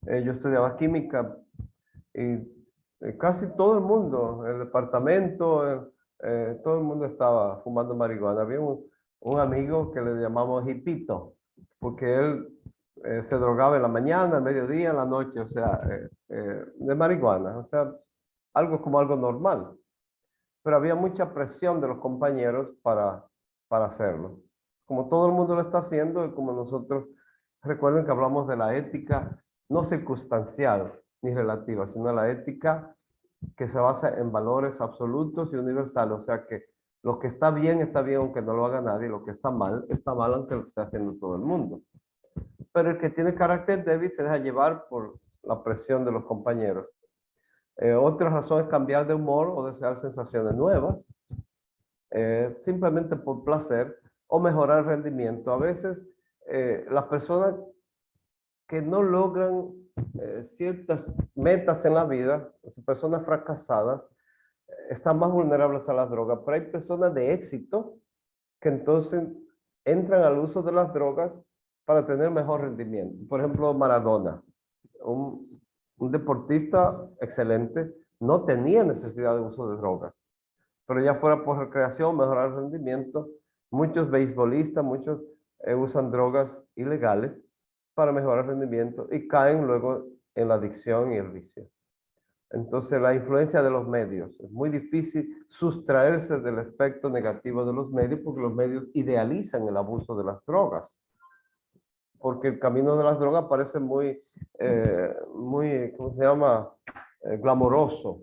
yo estudiaba química y casi todo el mundo, el departamento, todo el mundo estaba fumando marihuana. Había un amigo que le llamamos Hipito, porque él se drogaba en la mañana, al mediodía, en la noche, o sea, de marihuana, o sea, algo normal. Pero había mucha presión de los compañeros para hacerlo. Como todo el mundo lo está haciendo, y como nosotros, recuerden que hablamos de la ética no circunstancial ni relativa, sino la ética que se basa en valores absolutos y universales. O sea que lo que está bien aunque no lo haga nadie, lo que está mal aunque lo esté haciendo todo el mundo. Pero el que tiene carácter débil se deja llevar por la presión de los compañeros. Otra razón es cambiar de humor o desear sensaciones nuevas, simplemente por placer, o mejorar el rendimiento. A veces las personas que no logran ciertas metas en la vida, las personas fracasadas, están más vulnerables a las drogas, pero hay personas de éxito que entonces entran al uso de las drogas para tener mejor rendimiento. Por ejemplo, Maradona, un deportista excelente, no tenía necesidad de uso de drogas, pero ya fuera por recreación, mejorar el rendimiento. Muchos beisbolistas, muchos usan drogas ilegales para mejorar el rendimiento y caen luego en la adicción y el vicio. Entonces, la influencia de los medios. Es muy difícil sustraerse del efecto negativo de los medios porque los medios idealizan el abuso de las drogas. Porque el camino de las drogas parece muy, ¿cómo se llama? Glamoroso.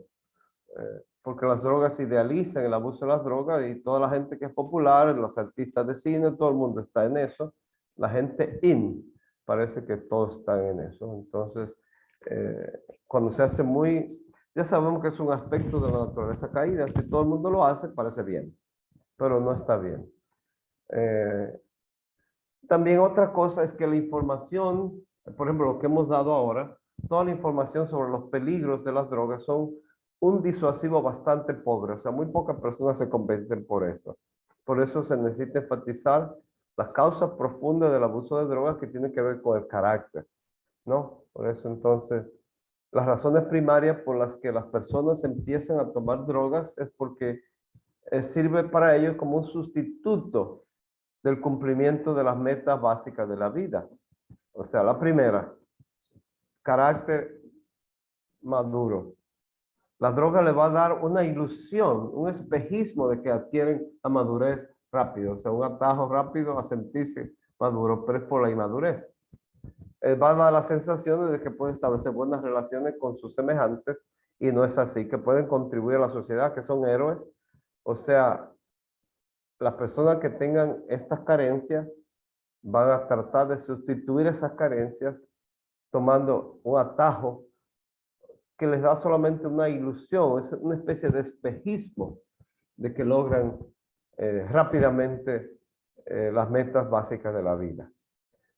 Porque las drogas idealizan el abuso de las drogas y toda la gente que es popular, los artistas de cine, todo el mundo está en eso. La gente parece que todos están en eso. Entonces, cuando se hace muy, ya sabemos que es un aspecto de la naturaleza caída, si todo el mundo lo hace, parece bien, pero no está bien. También otra cosa es que la información, por ejemplo, lo que hemos dado ahora, toda la información sobre los peligros de las drogas son un disuasivo bastante pobre, o sea, muy pocas personas se convencen por eso. Por eso se necesita enfatizar las causas profundas del abuso de drogas que tienen que ver con el carácter, ¿no? Por eso entonces, las razones primarias por las que las personas empiezan a tomar drogas es porque sirve para ellos como un sustituto del cumplimiento de las metas básicas de la vida. O sea, la primera, carácter maduro. La droga le va a dar una ilusión, un espejismo de que adquieren la madurez rápido, o sea, un atajo rápido a sentirse maduro, pero es por la inmadurez. Va a dar la sensación de que pueden establecer buenas relaciones con sus semejantes y no es así, que pueden contribuir a la sociedad, que son héroes. O sea, las personas que tengan estas carencias van a tratar de sustituir esas carencias tomando un atajo que les da solamente una ilusión, es una especie de espejismo de que logran rápidamente las metas básicas de la vida.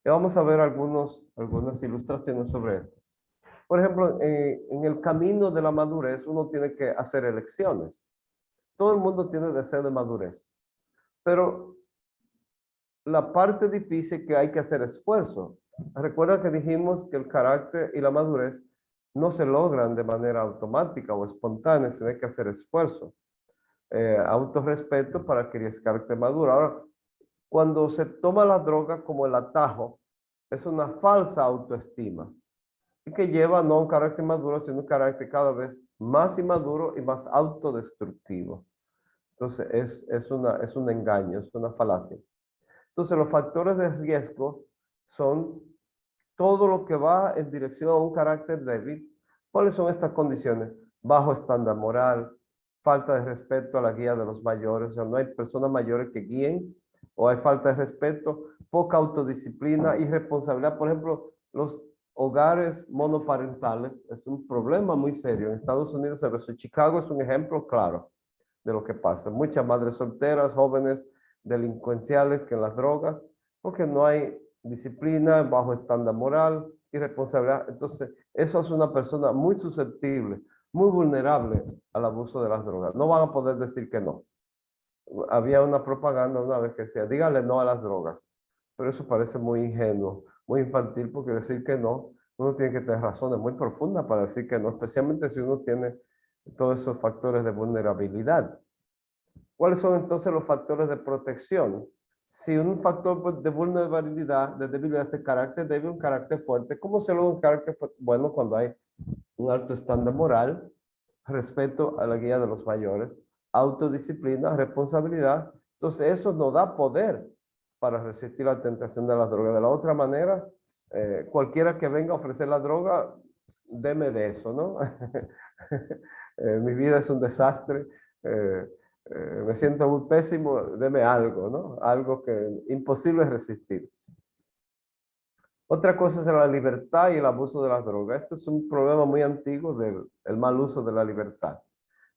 Y vamos a ver algunas ilustraciones sobre esto. Por ejemplo, en el camino de la madurez uno tiene que hacer elecciones. Todo el mundo tiene deseo de madurez, pero la parte difícil es que hay que hacer esfuerzo. Recuerda que dijimos que el carácter y la madurez no se logran de manera automática o espontánea, sino hay que hacer esfuerzo. Autorrespeto para que ese carácter maduro. Ahora, cuando se toma la droga como el atajo, es una falsa autoestima y que lleva no a un carácter maduro, sino un carácter cada vez más inmaduro y más autodestructivo. Entonces, es un engaño, es una falacia. Entonces, los factores de riesgo son todo lo que va en dirección a un carácter débil. ¿Cuáles son estas condiciones? Bajo estándar moral, falta de respeto a la guía de los mayores, o sea, no hay personas mayores que guíen, o hay falta de respeto, poca autodisciplina, irresponsabilidad. Por ejemplo, los hogares monoparentales es un problema muy serio. En Estados Unidos, Chicago es un ejemplo claro de lo que pasa. Muchas madres solteras, jóvenes delincuenciales que en las drogas, porque no hay disciplina, bajo estándar moral, irresponsabilidad. Entonces, eso es una persona muy susceptible, muy vulnerable al abuso de las drogas. No van a poder decir que no. Había una propaganda una vez que decía, dígale no a las drogas. Pero eso parece muy ingenuo, muy infantil, porque decir que no, uno tiene que tener razones muy profundas para decir que no, especialmente si uno tiene todos esos factores de vulnerabilidad. ¿Cuáles son entonces los factores de protección? Si un factor de vulnerabilidad, de debilidad, es el carácter débil, un carácter fuerte, ¿cómo se logra un carácter fuerte? Bueno, cuando hay un alto estándar moral, respeto a la guía de los mayores, autodisciplina, responsabilidad. Entonces eso nos da poder para resistir la tentación de las drogas. De la otra manera, cualquiera que venga a ofrecer la droga, deme de eso, ¿no? Mi vida es un desastre, me siento muy pésimo, deme algo, ¿no? Algo que imposible resistir. Otra cosa es la libertad y el abuso de las drogas. Este es un problema muy antiguo del mal uso de la libertad.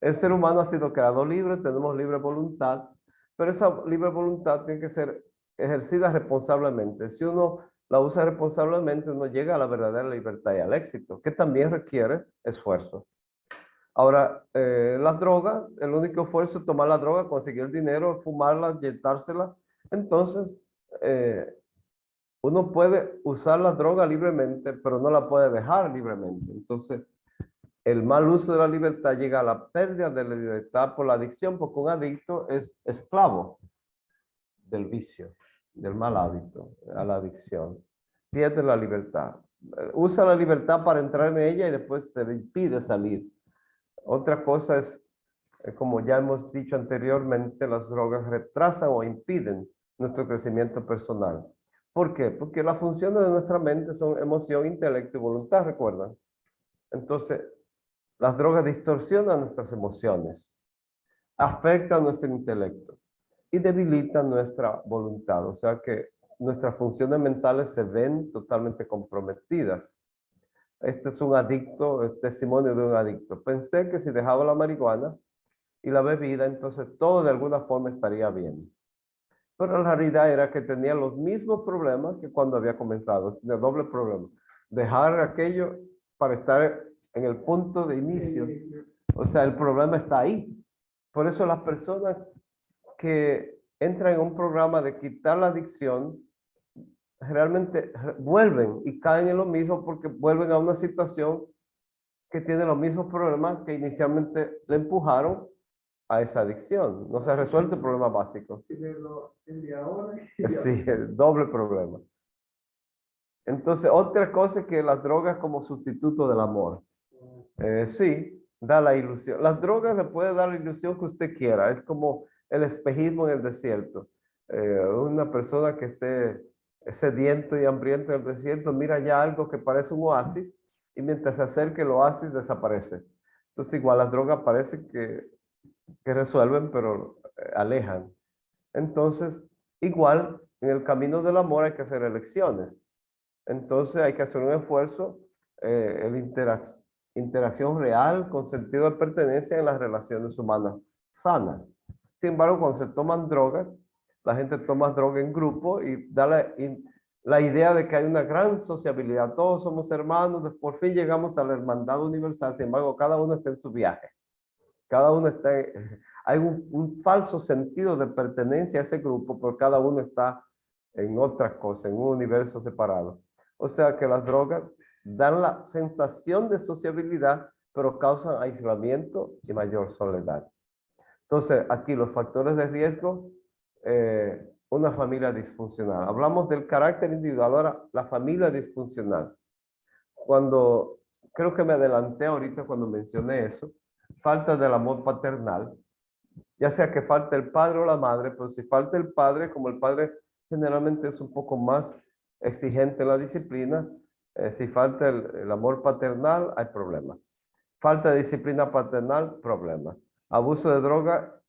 El ser humano ha sido creado libre, tenemos libre voluntad, pero esa libre voluntad tiene que ser ejercida responsablemente. Si uno la usa responsablemente, uno llega a la verdadera libertad y al éxito, que también requiere esfuerzo. Ahora, las drogas, el único esfuerzo es tomar la droga, conseguir el dinero, fumarla, inyectársela. Entonces, uno puede usar la droga libremente, pero no la puede dejar libremente. Entonces, el mal uso de la libertad llega a la pérdida de la libertad por la adicción, porque un adicto es esclavo del vicio, del mal hábito, a la adicción. Pierde la libertad. Usa la libertad para entrar en ella y después se le impide salir. Otra cosa es, como ya hemos dicho anteriormente, las drogas retrasan o impiden nuestro crecimiento personal. ¿Por qué? Porque las funciones de nuestra mente son emoción, intelecto y voluntad, ¿recuerdan? Entonces, las drogas distorsionan nuestras emociones, afectan nuestro intelecto y debilitan nuestra voluntad. O sea que nuestras funciones mentales se ven totalmente comprometidas. Este es un adicto, es testimonio de un adicto. Pensé que si dejaba la marihuana y la bebida, entonces todo de alguna forma estaría bien. Pero la realidad era que tenía los mismos problemas que cuando había comenzado, de doble problema. Dejar aquello para estar en el punto de inicio. O sea, el problema está ahí. Por eso las personas que entran en un programa de quitar la adicción, realmente vuelven y caen en lo mismo porque vuelven a una situación que tiene los mismos problemas que inicialmente le empujaron a esa adicción. No se resuelve el problema básico. El de ahora Sí, el doble problema. Entonces, otra cosa es que las drogas como sustituto del amor. Sí, da la ilusión. Las drogas le puede dar la ilusión que usted quiera. Es como el espejismo en el desierto. Una persona que esté sediento y hambriento en el desierto mira ya algo que parece un oasis y mientras se acerca el oasis desaparece. Entonces, igual las drogas parece que resuelven, pero alejan. Entonces, igual en el camino del amor hay que hacer elecciones. Entonces hay que hacer un esfuerzo, interacción real con sentido de pertenencia en las relaciones humanas sanas. Sin embargo, cuando se toman drogas, la gente toma droga en grupo y da la idea de que hay una gran sociabilidad. Todos somos hermanos, por fin llegamos a la hermandad universal. Sin embargo, cada uno está en su viaje. Cada uno está, hay un falso sentido de pertenencia a ese grupo, pero cada uno está en otra cosa, en un universo separado. O sea que las drogas dan la sensación de sociabilidad, pero causan aislamiento y mayor soledad. Entonces, aquí los factores de riesgo, una familia disfuncional. Hablamos del carácter individual, ahora la familia disfuncional. Creo que me adelanté ahorita cuando mencioné eso, falta del amor paternal, ya sea que falte el padre o la madre, pero si falta el padre, como el padre generalmente es un poco más exigente en la disciplina, si falta el amor paternal, hay problemas. Falta de disciplina paternal, problemas. Abuso de droga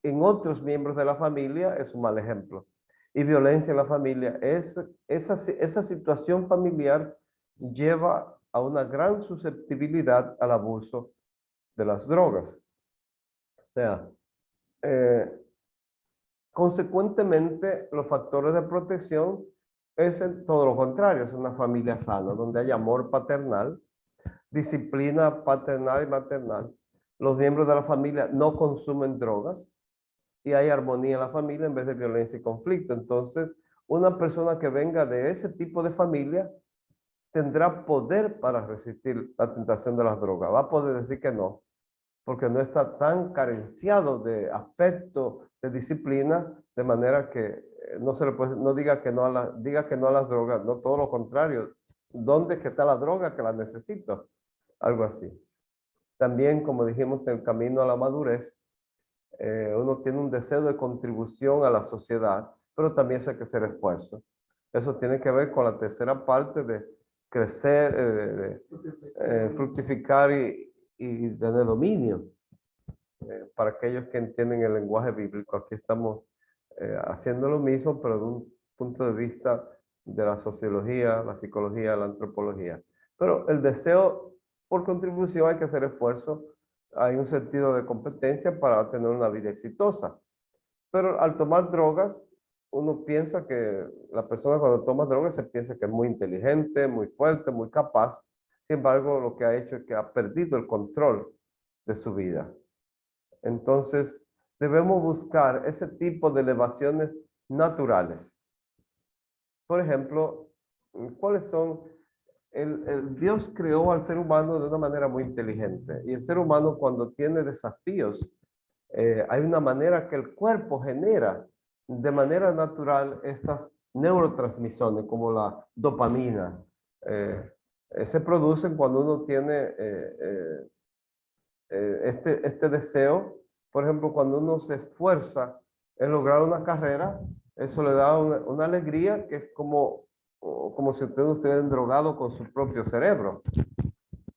en otros miembros de la familia es un mal ejemplo. Y violencia en la familia, esa situación familiar lleva a una gran susceptibilidad al abuso de las drogas. O sea, consecuentemente, los factores de protección es todo lo contrario, es una familia sana, donde hay amor paternal, disciplina paternal y maternal. Los miembros de la familia no consumen drogas y hay armonía en la familia en vez de violencia y conflicto. Entonces, una persona que venga de ese tipo de familia tendrá poder para resistir la tentación de las drogas. Va a poder decir que no, porque no está tan carenciado de afecto, de disciplina, de manera que no se le puede, no diga que no diga que no a las drogas, no, todo lo contrario. ¿Dónde es que está la droga que la necesito? Algo así. También, como dijimos, en el camino a la madurez, uno tiene un deseo de contribución a la sociedad, pero también eso hay que hacer esfuerzo. Eso tiene que ver con la tercera parte de crecer, fructificar y tener dominio. Para aquellos que entienden el lenguaje bíblico, aquí estamos haciendo lo mismo, pero de un punto de vista de la sociología, la psicología, la antropología. Pero el deseo por contribución hay que hacer esfuerzo, hay un sentido de competencia para tener una vida exitosa. Pero al tomar drogas, uno piensa que la persona cuando toma drogas se piensa que es muy inteligente, muy fuerte, muy capaz. Sin embargo, lo que ha hecho es que ha perdido el control de su vida. Entonces, debemos buscar ese tipo de elevaciones naturales. Por ejemplo, ¿cuáles son? Dios creó al ser humano de una manera muy inteligente. Y el ser humano cuando tiene desafíos, hay una manera que el cuerpo genera de manera natural estas neurotransmisiones como la dopamina. Se producen cuando uno tiene este deseo. Por ejemplo, cuando uno se esfuerza en lograr una carrera, eso le da una alegría que es como si usted no estuviera drogado con su propio cerebro.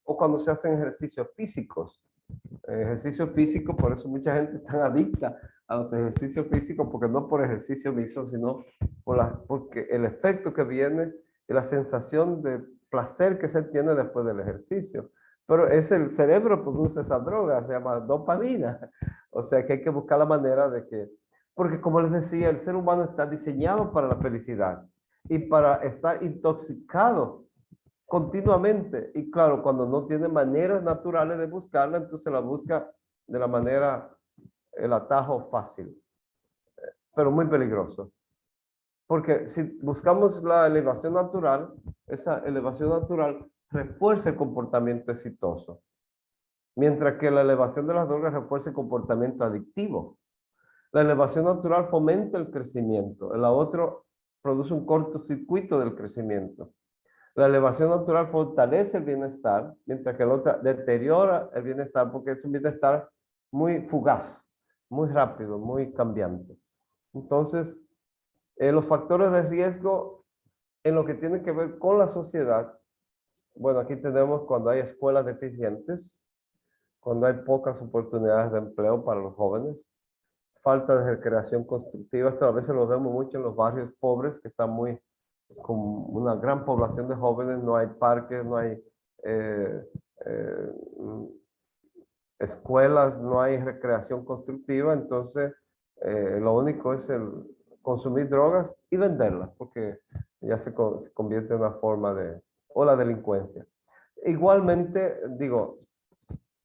O cuando se hacen ejercicios físicos. Ejercicio físico, por eso mucha gente está adicta a los ejercicios físicos, porque no por ejercicio mismo, sino porque el efecto que viene y la sensación de placer que se tiene después del ejercicio. Pero es el cerebro produce esa droga, se llama dopamina. O sea que hay que buscar la manera de que, porque como les decía, el ser humano está diseñado para la felicidad y para estar intoxicado continuamente. Y claro, cuando no tiene maneras naturales de buscarla, entonces la busca de la manera, el atajo fácil, pero muy peligroso. Porque si buscamos la elevación natural, esa elevación natural refuerza el comportamiento exitoso. Mientras que la elevación de las drogas refuerza el comportamiento adictivo. La elevación natural fomenta el crecimiento. La otra produce un cortocircuito del crecimiento. La elevación natural fortalece el bienestar, mientras que la otra deteriora el bienestar porque es un bienestar muy fugaz, muy rápido, muy cambiante. Entonces, los factores de riesgo en lo que tiene que ver con la sociedad, bueno, aquí tenemos cuando hay escuelas deficientes, cuando hay pocas oportunidades de empleo para los jóvenes, falta de recreación constructiva. Esto a veces lo vemos mucho en los barrios pobres que están muy con una gran población de jóvenes, no hay parques, no hay eh, escuelas, no hay recreación constructiva, entonces lo único es el consumir drogas y venderlas, porque ya se convierte en una forma o la delincuencia. Igualmente, digo,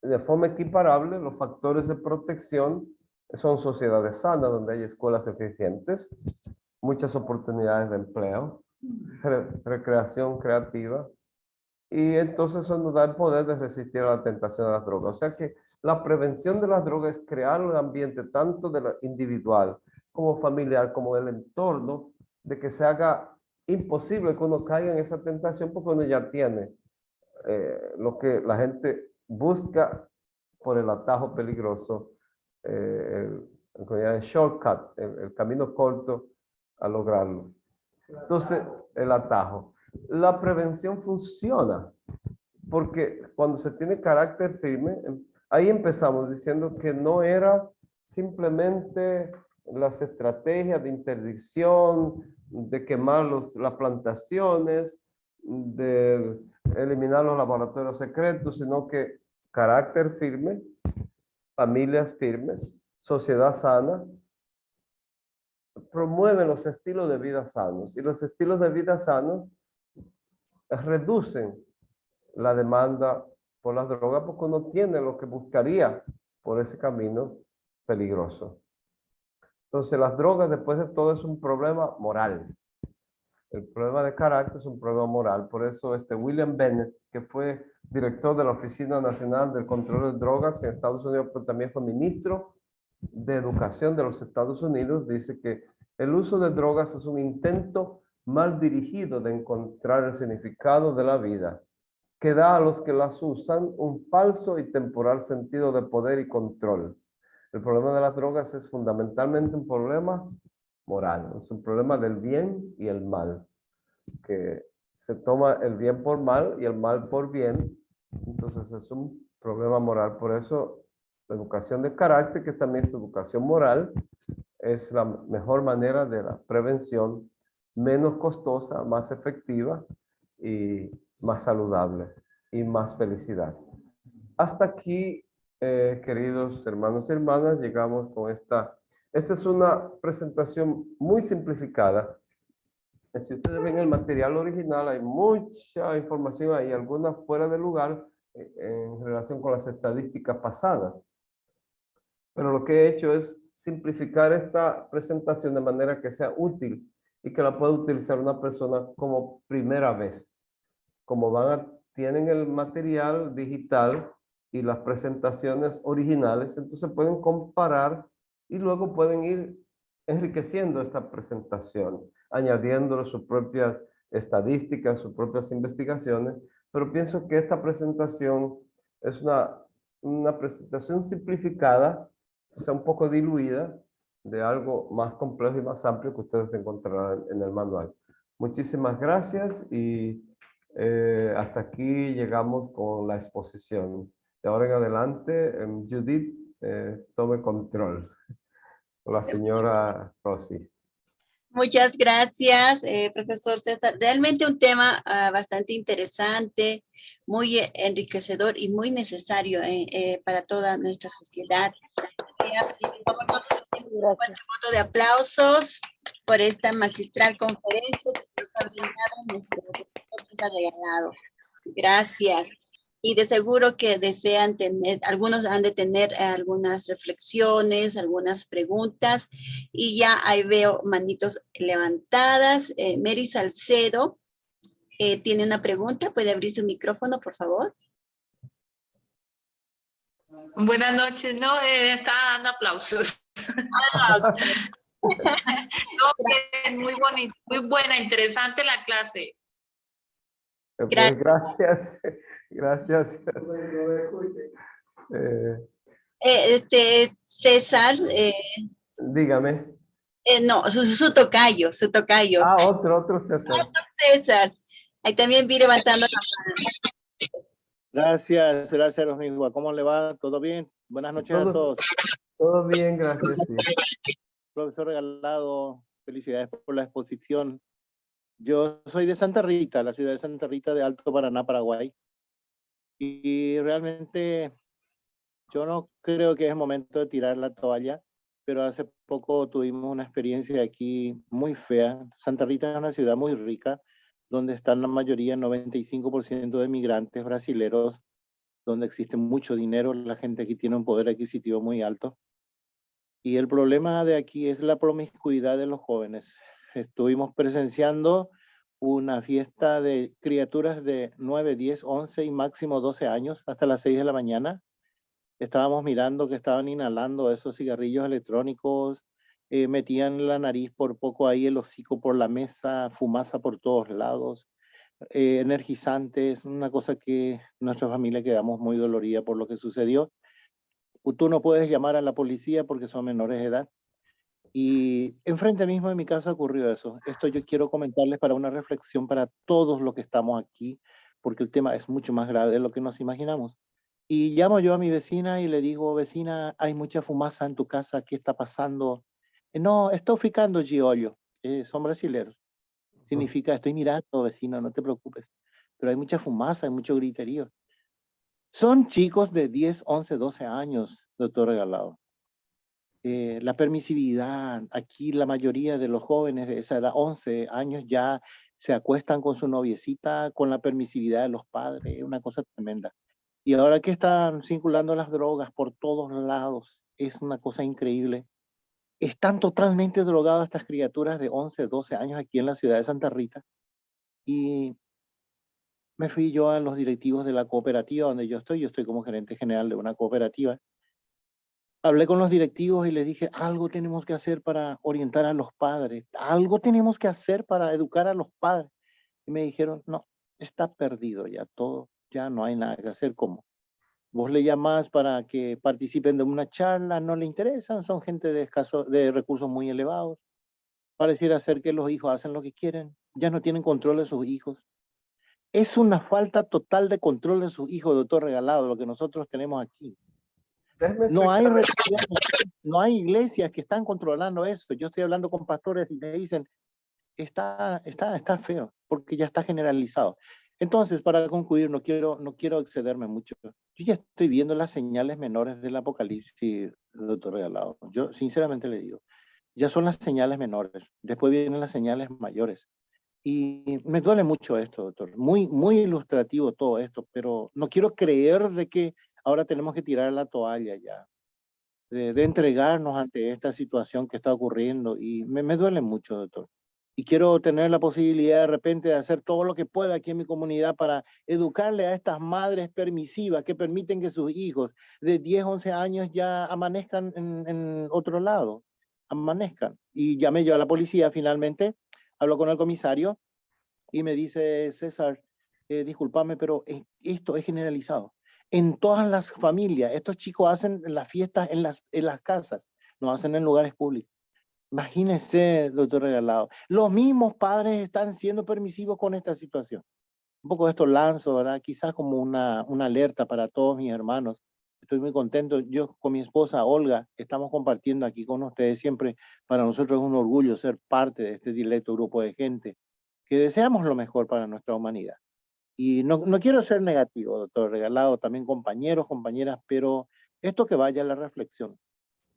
de forma equiparable, los factores de protección son sociedades sanas, donde hay escuelas eficientes, muchas oportunidades de empleo, recreación creativa, y entonces eso nos da el poder de resistir a la tentación de las drogas. O sea que la prevención de las drogas es crear un ambiente tanto de la individual como familiar, como del entorno, de que se haga imposible que uno caiga en esa tentación porque uno ya tiene lo que la gente busca por el atajo peligroso, el shortcut, el camino corto a lograrlo. Entonces, el atajo. La prevención funciona porque cuando se tiene carácter firme, ahí empezamos diciendo que no era simplemente las estrategias de interdicción, de quemar las plantaciones, de eliminar los laboratorios secretos, sino que carácter firme, familias firmes, sociedad sana, promueven los estilos de vida sanos. Y los estilos de vida sanos reducen la demanda por las drogas porque uno tiene lo que buscaría por ese camino peligroso. Entonces las drogas después de todo es un problema moral. El problema de carácter es un problema moral. Por eso William Bennett, que fue director de la Oficina Nacional del Control de Drogas en Estados Unidos, pero también fue ministro de Educación de los Estados Unidos, dice que el uso de drogas es un intento mal dirigido de encontrar el significado de la vida, que da a los que las usan un falso y temporal sentido de poder y control. El problema de las drogas es fundamentalmente un problema moral, es un problema del bien y el mal, que se toma el bien por mal y el mal por bien, entonces es un problema moral. Por eso la educación de carácter, que también es educación moral, es la mejor manera de la prevención, menos costosa, más efectiva y más saludable y más felicidad. Hasta aquí, queridos hermanos y hermanas, llegamos con esta Esta es una presentación muy simplificada. Si ustedes ven el material original, hay mucha información ahí, algunas fuera de lugar en relación con las estadísticas pasadas. Pero lo que he hecho es simplificar esta presentación de manera que sea útil y que la pueda utilizar una persona como primera vez. Como tienen el material digital y las presentaciones originales, entonces pueden comparar y luego pueden ir enriqueciendo esta presentación, añadiéndole sus propias estadísticas, sus propias investigaciones, pero pienso que esta presentación es una presentación simplificada, o sea, un poco diluida, de algo más complejo y más amplio que ustedes encontrarán en el manual. Muchísimas gracias y hasta aquí llegamos con la exposición. De ahora en adelante, Judith, tome control. Con la señora Rossi. Muchas gracias, profesor César. Realmente un tema bastante interesante, muy enriquecedor y muy necesario para toda nuestra sociedad. Un voto de aplausos por esta magistral conferencia que nos ha brindado nuestro profesor César Regalado. Gracias. Y de seguro que desean tener, algunos han de tener algunas reflexiones, algunas preguntas, y ya ahí veo manitos levantadas. Mary Salcedo tiene una pregunta, ¿puede abrir su micrófono, por favor? Buenas noches, no, está dando aplausos. Okay. No, muy bonito, muy buena, interesante la clase. Pues gracias, gracias. César. Dígame. No, su tocayo, su tocayo. Ah, otro César. César. Ahí también vi levantando la mano. Gracias, amigo. ¿Cómo le va? ¿Todo bien? Buenas noches a todos. Todo bien, gracias. Sí. Profesor Regalado, felicidades por la exposición. Yo soy de Santa Rita, la ciudad de Santa Rita de Alto Paraná, Paraguay. Y realmente yo no creo que es momento de tirar la toalla, pero hace poco tuvimos una experiencia aquí muy fea. Santa Rita es una ciudad muy rica, donde están la mayoría, 95% de migrantes brasileros, donde existe mucho dinero, la gente aquí tiene un poder adquisitivo muy alto. Y el problema de aquí es la promiscuidad de los jóvenes. Estuvimos presenciando una fiesta de criaturas de 9, 10, 11 y máximo 12 años hasta las 6 de la mañana. Estábamos mirando que estaban inhalando esos cigarrillos electrónicos, metían la nariz por poco ahí, el hocico por la mesa, fumaza por todos lados, energizantes, una cosa que nuestra familia quedamos muy dolorida por lo que sucedió. Tú no puedes llamar a la policía porque son menores de edad. Y enfrente mismo de mi casa ocurrió eso. Esto yo quiero comentarles para una reflexión para todos los que estamos aquí, porque el tema es mucho más grave de lo que nos imaginamos. Y llamo yo a mi vecina y le digo, vecina, hay mucha fumaza en tu casa, ¿qué está pasando? No, estoy ficando giollo, son brasileros. Significa, estoy mirando, vecina, no te preocupes. Pero hay mucha fumaza, hay mucho griterío. Son chicos de 10, 11, 12 años, doctor Regalado. La permisividad, aquí la mayoría de los jóvenes de esa edad, 11 años, ya se acuestan con su noviecita, con la permisividad de los padres, una cosa tremenda. Y ahora que están circulando las drogas por todos lados, es una cosa increíble. Están totalmente drogadas estas criaturas de 11, 12 años aquí en la ciudad de Santa Rita. Y me fui yo a los directivos de la cooperativa donde yo estoy como gerente general de una cooperativa. Hablé con los directivos y les dije, algo tenemos que hacer para orientar a los padres, algo tenemos que hacer para educar a los padres. Y me dijeron, no, está perdido ya todo, ya no hay nada que hacer. ¿Cómo? Vos le llamás para que participen de una charla, no le interesan, son gente de recursos muy elevados. Pareciera ser que los hijos hacen lo que quieren, ya no tienen control de sus hijos. Es una falta total de control de sus hijos, doctor Regalado, lo que nosotros tenemos aquí. No hay iglesias que están controlando esto. Yo estoy hablando con pastores y me dicen, está feo, porque ya está generalizado. Entonces, para concluir, no quiero excederme mucho. Yo ya estoy viendo las señales menores del apocalipsis, doctor Regalado. Yo sinceramente le digo, ya son las señales menores, después vienen las señales mayores. Y me duele mucho esto, doctor. Muy, muy ilustrativo todo esto, pero no quiero creer de que ahora tenemos que tirar la toalla ya, de entregarnos ante esta situación que está ocurriendo. Y me duele mucho, doctor. Y quiero tener la posibilidad de repente de hacer todo lo que pueda aquí en mi comunidad para educarle a estas madres permisivas que permiten que sus hijos de 10, 11 años ya amanezcan en otro lado, amanezcan. Y llamé yo a la policía finalmente, hablo con el comisario y me dice, César, discúlpame, pero esto es generalizado. En todas las familias, estos chicos hacen las fiestas en las casas, no hacen en lugares públicos. Imagínese, doctor Regalado, los mismos padres están siendo permisivos con esta situación. Un poco esto lanzo, ¿verdad? Quizás como una alerta para todos mis hermanos. Estoy muy contento. Yo con mi esposa Olga estamos compartiendo aquí con ustedes siempre. Para nosotros es un orgullo ser parte de este directo grupo de gente que deseamos lo mejor para nuestra humanidad. Y no quiero ser negativo, doctor Regalado, también compañeros, compañeras, pero esto que vaya a la reflexión.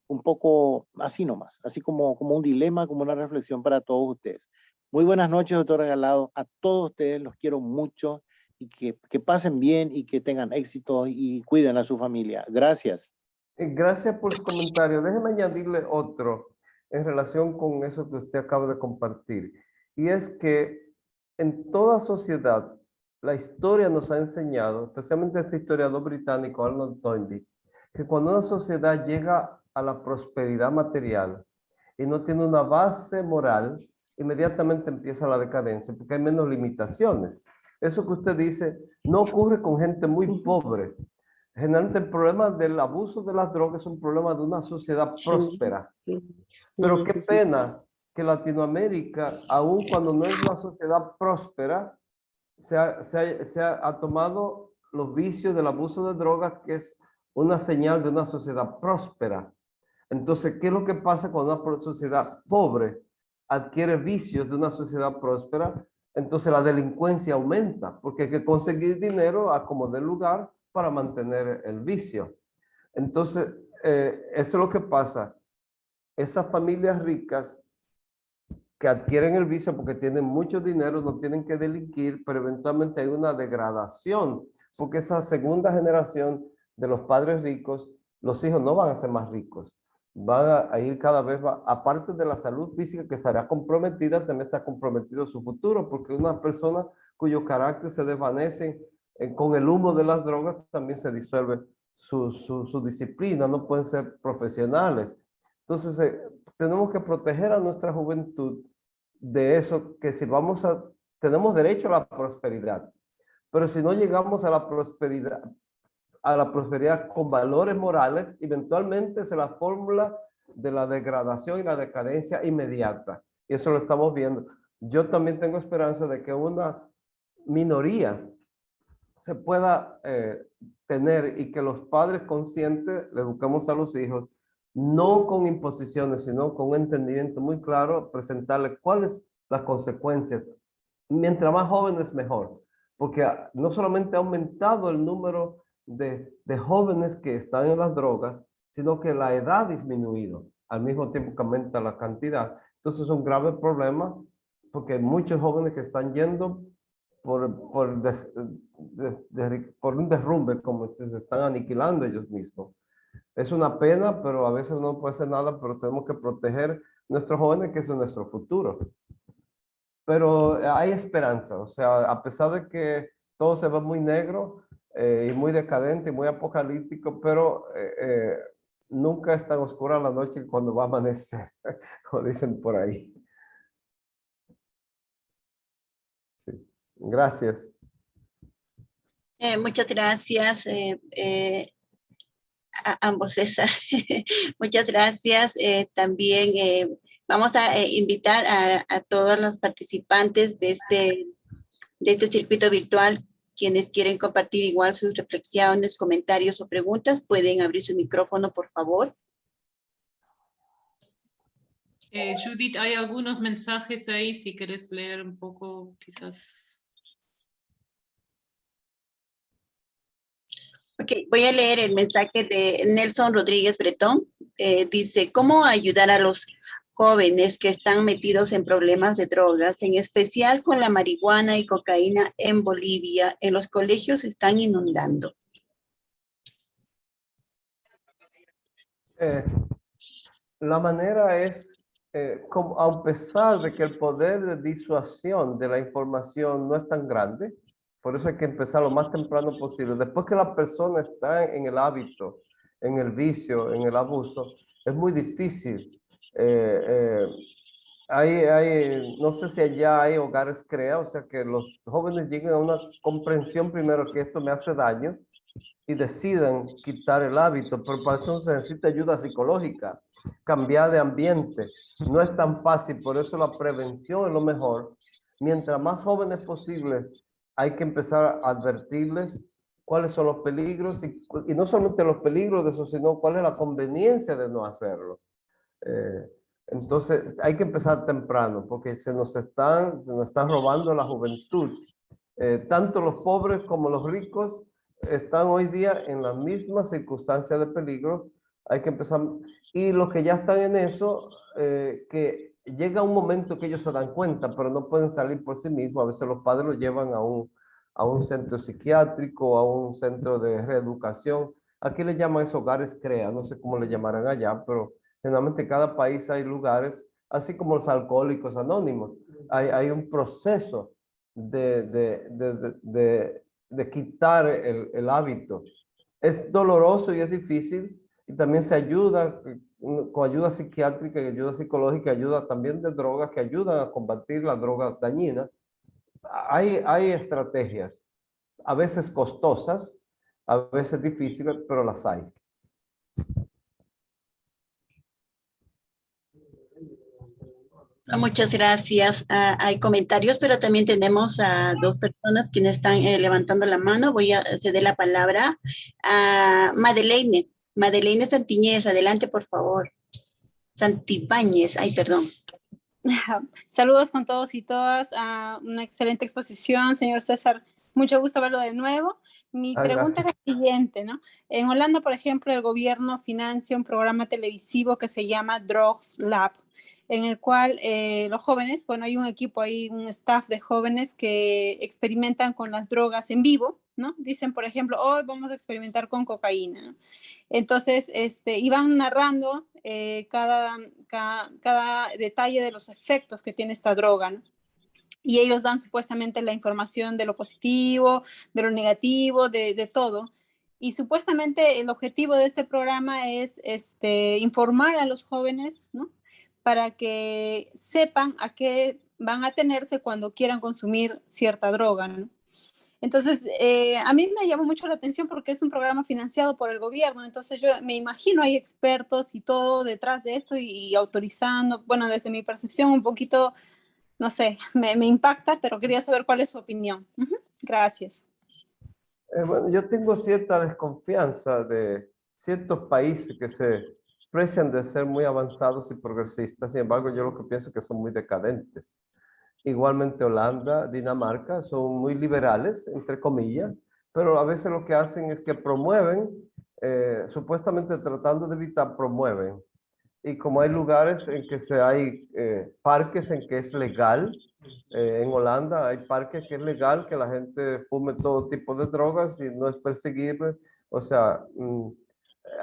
Un poco así nomás, así como un dilema, como una reflexión para todos ustedes. Muy buenas noches, doctor Regalado. A todos ustedes los quiero mucho y que pasen bien y que tengan éxito y cuiden a su familia. Gracias. Gracias por su comentario. Déjeme añadirle otro en relación con eso que usted acaba de compartir. Y es que en toda sociedad, la historia nos ha enseñado, especialmente este historiador británico, Arnold Toynbee, que cuando una sociedad llega a la prosperidad material y no tiene una base moral, inmediatamente empieza la decadencia porque hay menos limitaciones. Eso que usted dice no ocurre con gente muy pobre. Generalmente el problema del abuso de las drogas es un problema de una sociedad próspera. Pero qué pena que Latinoamérica, aun cuando no es una sociedad próspera, se ha tomado los vicios del abuso de drogas, que es una señal de una sociedad próspera. Entonces, ¿qué es lo que pasa cuando una sociedad pobre adquiere vicios de una sociedad próspera? Entonces la delincuencia aumenta, porque hay que conseguir dinero a como dé lugar para mantener el vicio. Entonces, eso es lo que pasa. Esas familias ricas que adquieren el vicio porque tienen mucho dinero, no tienen que delinquir, pero eventualmente hay una degradación, porque esa segunda generación de los padres ricos, los hijos no van a ser más ricos, van a ir cada vez más, aparte de la salud física que estará comprometida, también está comprometido su futuro, porque una persona cuyo carácter se desvanece con el humo de las drogas, también se disuelve su disciplina, no pueden ser profesionales. Entonces, tenemos que proteger a nuestra juventud de eso, que si tenemos derecho a la prosperidad, pero si no llegamos a la prosperidad con valores morales, eventualmente es la fórmula de la degradación y la decadencia inmediata. Y eso lo estamos viendo. Yo también tengo esperanza de que una minoría se pueda tener y que los padres conscientes le eduquemos a los hijos, no con imposiciones, sino con un entendimiento muy claro, presentarles cuáles las consecuencias. Mientras más jóvenes, mejor, porque no solamente ha aumentado el número de jóvenes que están en las drogas, sino que la edad ha disminuido, al mismo tiempo que aumenta la cantidad. Entonces es un grave problema, porque hay muchos jóvenes que están yendo por un derrumbe, como si se están aniquilando ellos mismos. Es una pena, pero a veces no puede hacer nada, pero tenemos que proteger a nuestros jóvenes, que es nuestro futuro. Pero hay esperanza, o sea, a pesar de que todo se ve muy negro y muy decadente y muy apocalíptico, pero nunca es tan oscura la noche cuando va a amanecer, como dicen por ahí. Sí. Gracias. Muchas gracias a ambos, César. Muchas gracias. También vamos a invitar a todos los participantes de este circuito virtual. Quienes quieren compartir igual sus reflexiones, comentarios o preguntas, pueden abrir su micrófono, por favor. Judith, hay algunos mensajes ahí, si quieres leer un poco, quizás. Ok, voy a leer el mensaje de Nelson Rodríguez Bretón. Dice, ¿cómo ayudar a los jóvenes que están metidos en problemas de drogas, en especial con la marihuana y cocaína en Bolivia? En los colegios se están inundando. La manera es, como, a pesar de que el poder de disuasión de la información no es tan grande, por eso hay que empezar lo más temprano posible. Después que la persona está en el hábito, en el vicio, en el abuso, es muy difícil. No sé si allá hay hogares CREA, o sea, que los jóvenes lleguen a una comprensión primero que esto me hace daño y decidan quitar el hábito, pero para eso se necesita ayuda psicológica, cambiar de ambiente. No es tan fácil, por eso la prevención es lo mejor. Mientras más jóvenes posible, hay que empezar a advertirles cuáles son los peligros y no solamente los peligros de eso, sino cuál es la conveniencia de no hacerlo. Entonces hay que empezar temprano porque se nos están robando la juventud. Tanto los pobres como los ricos están hoy día en las mismas circunstancias de peligro. Hay que empezar. Y los que ya están en eso, que llega un momento que ellos se dan cuenta, pero no pueden salir por sí mismos. A veces los padres los llevan a un centro psiquiátrico, a un centro de reeducación. Aquí le llaman esos hogares CREA, no sé cómo le llamarán allá, pero generalmente en cada país hay lugares, así como los alcohólicos anónimos. Hay un proceso de quitar el hábito. Es doloroso y es difícil, y también se ayuda con ayuda psiquiátrica y ayuda psicológica, ayuda también de drogas que ayudan a combatir las drogas dañinas. Hay estrategias, a veces costosas, a veces difíciles, pero las hay. Muchas gracias. Hay comentarios, pero también tenemos a dos personas que nos están levantando la mano. Voy a ceder la palabra a Madeleine. Madeleine Santiñez, adelante, por favor. Santibáñez, ay, perdón. Saludos con todos y todas. Una excelente exposición, señor César. Mucho gusto verlo de nuevo. Mi pregunta es la siguiente, ¿no? En Holanda, por ejemplo, el gobierno financia un programa televisivo que se llama Drugs Lab, en el cual los jóvenes, bueno, hay un equipo ahí, un staff de jóvenes que experimentan con las drogas en vivo, ¿no? Dicen, por ejemplo, hoy vamos a experimentar con cocaína, ¿no? Entonces, iban narrando cada detalle de los efectos que tiene esta droga, ¿no? Y ellos dan supuestamente la información de lo positivo, de lo negativo, de todo. Y supuestamente el objetivo de este programa es informar a los jóvenes, ¿no? Para que sepan a qué van a atenerse cuando quieran consumir cierta droga, ¿no? Entonces, a mí me llamó mucho la atención porque es un programa financiado por el gobierno, entonces yo me imagino hay expertos y todo detrás de esto y autorizando, bueno, desde mi percepción un poquito, no sé, me impacta, pero quería saber cuál es su opinión. Gracias. Bueno, yo tengo cierta desconfianza de ciertos países que se precian de ser muy avanzados y progresistas, sin embargo yo lo que pienso es que son muy decadentes. Igualmente Holanda, Dinamarca, son muy liberales, entre comillas, pero a veces lo que hacen es que promueven, supuestamente tratando de evitar, promueven. Y como hay lugares en que hay parques en que es legal, en Holanda hay parques que es legal que la gente fume todo tipo de drogas y no es perseguible. O sea,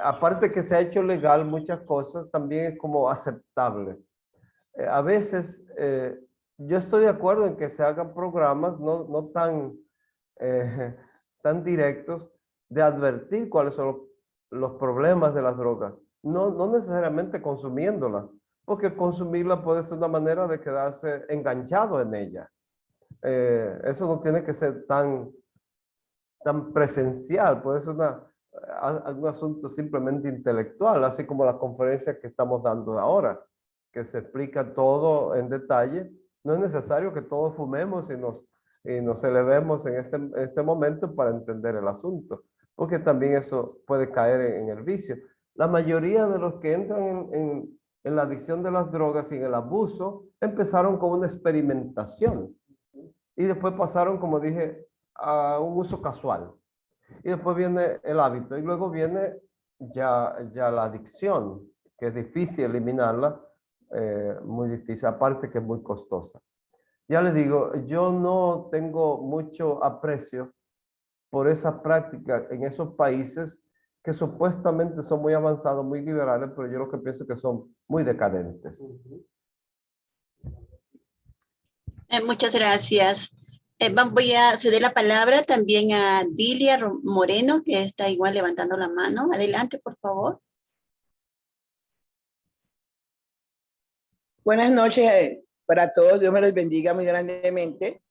aparte que se ha hecho legal muchas cosas, también es como aceptable. A veces yo estoy de acuerdo en que se hagan programas no tan, tan directos de advertir cuáles son los problemas de las drogas. No necesariamente consumiéndola, porque consumirla puede ser una manera de quedarse enganchado en ella. Eso no tiene que ser tan presencial, puede ser algún asunto simplemente intelectual, así como la conferencia que estamos dando ahora, que se explica todo en detalle. No es necesario que todos fumemos y nos elevemos en este momento para entender el asunto, porque también eso puede caer en el vicio. La mayoría de los que entran en la adicción de las drogas y en el abuso empezaron con una experimentación y después pasaron, como dije, a un uso casual. Y después viene el hábito y luego viene ya la adicción, que es difícil eliminarla, muy difícil, aparte que es muy costosa. Ya les digo, yo no tengo mucho aprecio por esa práctica en esos países que supuestamente son muy avanzados, muy liberales, pero yo lo que pienso que son muy decadentes. Muchas gracias. Voy a ceder la palabra también a Dilia Moreno, que está igual levantando la mano. Adelante, por favor. Buenas noches para todos. Dios me los bendiga muy grandemente.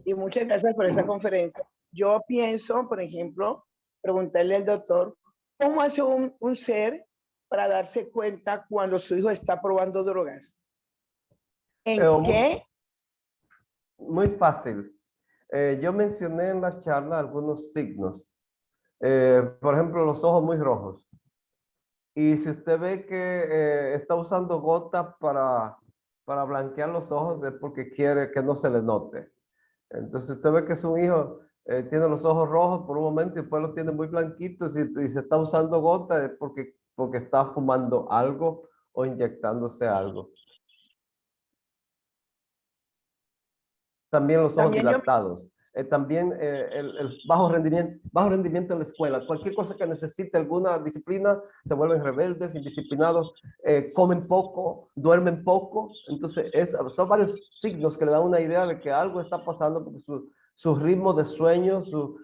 Y muchas gracias por esa conferencia. Yo pienso, por ejemplo, preguntarle al doctor, ¿cómo hace un ser para darse cuenta cuando su hijo está probando drogas? ¿En qué? Muy fácil. Yo mencioné en la charla algunos signos. Por ejemplo, los ojos muy rojos. Y si usted ve que está usando gotas para blanquear los ojos, es porque quiere que no se le note. Entonces usted ve que su hijo tiene los ojos rojos por un momento y después los tiene muy blanquitos y se está usando gotas, es porque está fumando algo o inyectándose algo. También los ojos dilatados. También el bajo rendimiento en la escuela. Cualquier cosa que necesite alguna disciplina, se vuelven rebeldes, indisciplinados, comen poco, duermen poco. Entonces, son varios signos que le dan una idea de que algo está pasando porque su ritmo de sueño, su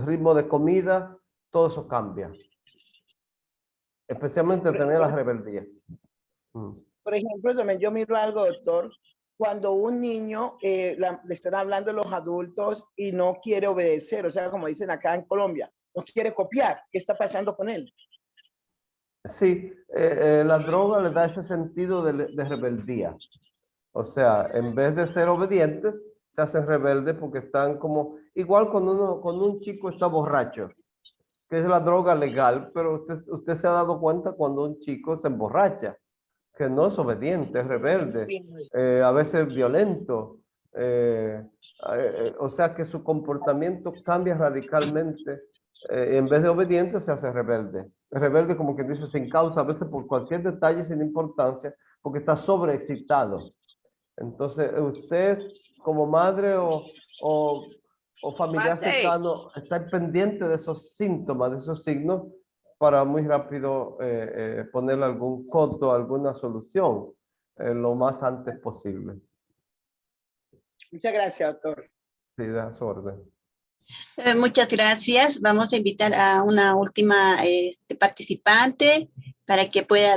ritmo de comida, todo eso cambia. Especialmente tener la rebeldía. Por ejemplo, también yo miro algo, doctor, cuando un niño le están hablando los adultos y no quiere obedecer, o sea, como dicen acá en Colombia, no quiere copiar. ¿Qué está pasando con él? Sí, la droga le da ese sentido de rebeldía. O sea, en vez de ser obedientes, se hacen rebeldes porque están como, igual cuando un chico está borracho, que es la droga legal, pero usted se ha dado cuenta cuando un chico se emborracha, que no es obediente, es rebelde, a veces violento, o sea que su comportamiento cambia radicalmente, en vez de obediente se hace rebelde. Rebelde como que dice sin causa, a veces por cualquier detalle sin importancia, porque está sobreexcitado. Entonces usted como madre o familiar cercano está pendiente de esos síntomas, de esos signos, para muy rápido ponerle algún coto, alguna solución lo más antes posible. Muchas gracias, doctor. Sí, de su orden. Muchas gracias. Vamos a invitar a una última participante para que pueda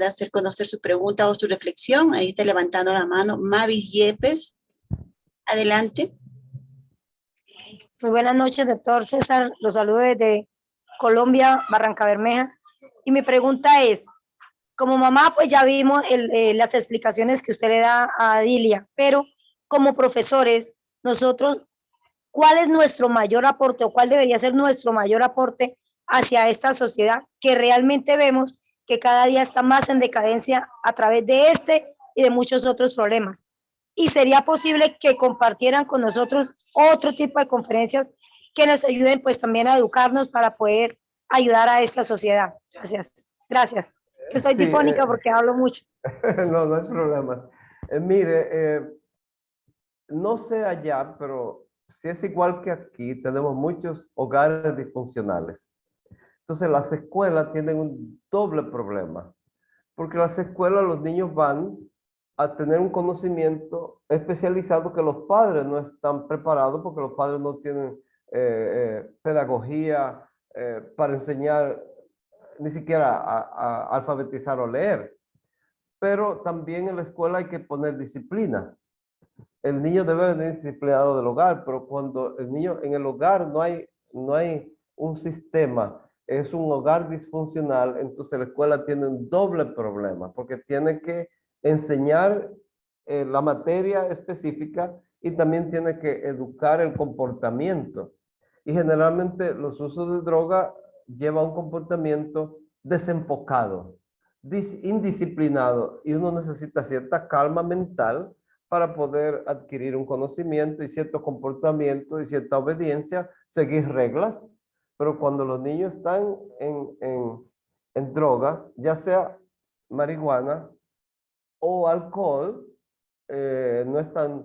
hacer conocer su pregunta o su reflexión. Ahí está levantando la mano Mavis Yepes. Adelante. Muy buenas noches, doctor César. Los saludo desde Colombia, Barranca Bermeja. Y mi pregunta es, como mamá, pues ya vimos las explicaciones que usted le da a Dilia, pero como profesores, nosotros, ¿cuál es nuestro mayor aporte o cuál debería ser nuestro mayor aporte hacia esta sociedad que realmente vemos que cada día está más en decadencia a través de este y de muchos otros problemas? Y sería posible que compartieran con nosotros otro tipo de conferencias que nos ayuden pues también a educarnos para poder ayudar a esta sociedad. Gracias. Gracias. Que soy difónica porque hablo mucho. No, no hay problema. Mire, no sé allá, pero si es igual que aquí, tenemos muchos hogares disfuncionales. Entonces las escuelas tienen un doble problema, porque las escuelas los niños van a tener un conocimiento especializado que los padres no están preparados, porque los padres no tienen pedagogía para enseñar, ni siquiera a alfabetizar o leer. Pero también en la escuela hay que poner disciplina. El niño debe venir disciplinado del hogar, pero cuando el niño en el hogar no hay un sistema, es un hogar disfuncional, entonces la escuela tiene un doble problema, porque tiene que enseñar la materia específica y también tiene que educar el comportamiento. Y generalmente los usos de droga llevan a un comportamiento desenfocado, indisciplinado, y uno necesita cierta calma mental para poder adquirir un conocimiento y cierto comportamiento y cierta obediencia, seguir reglas. Pero cuando los niños están en droga, ya sea marihuana o alcohol, no están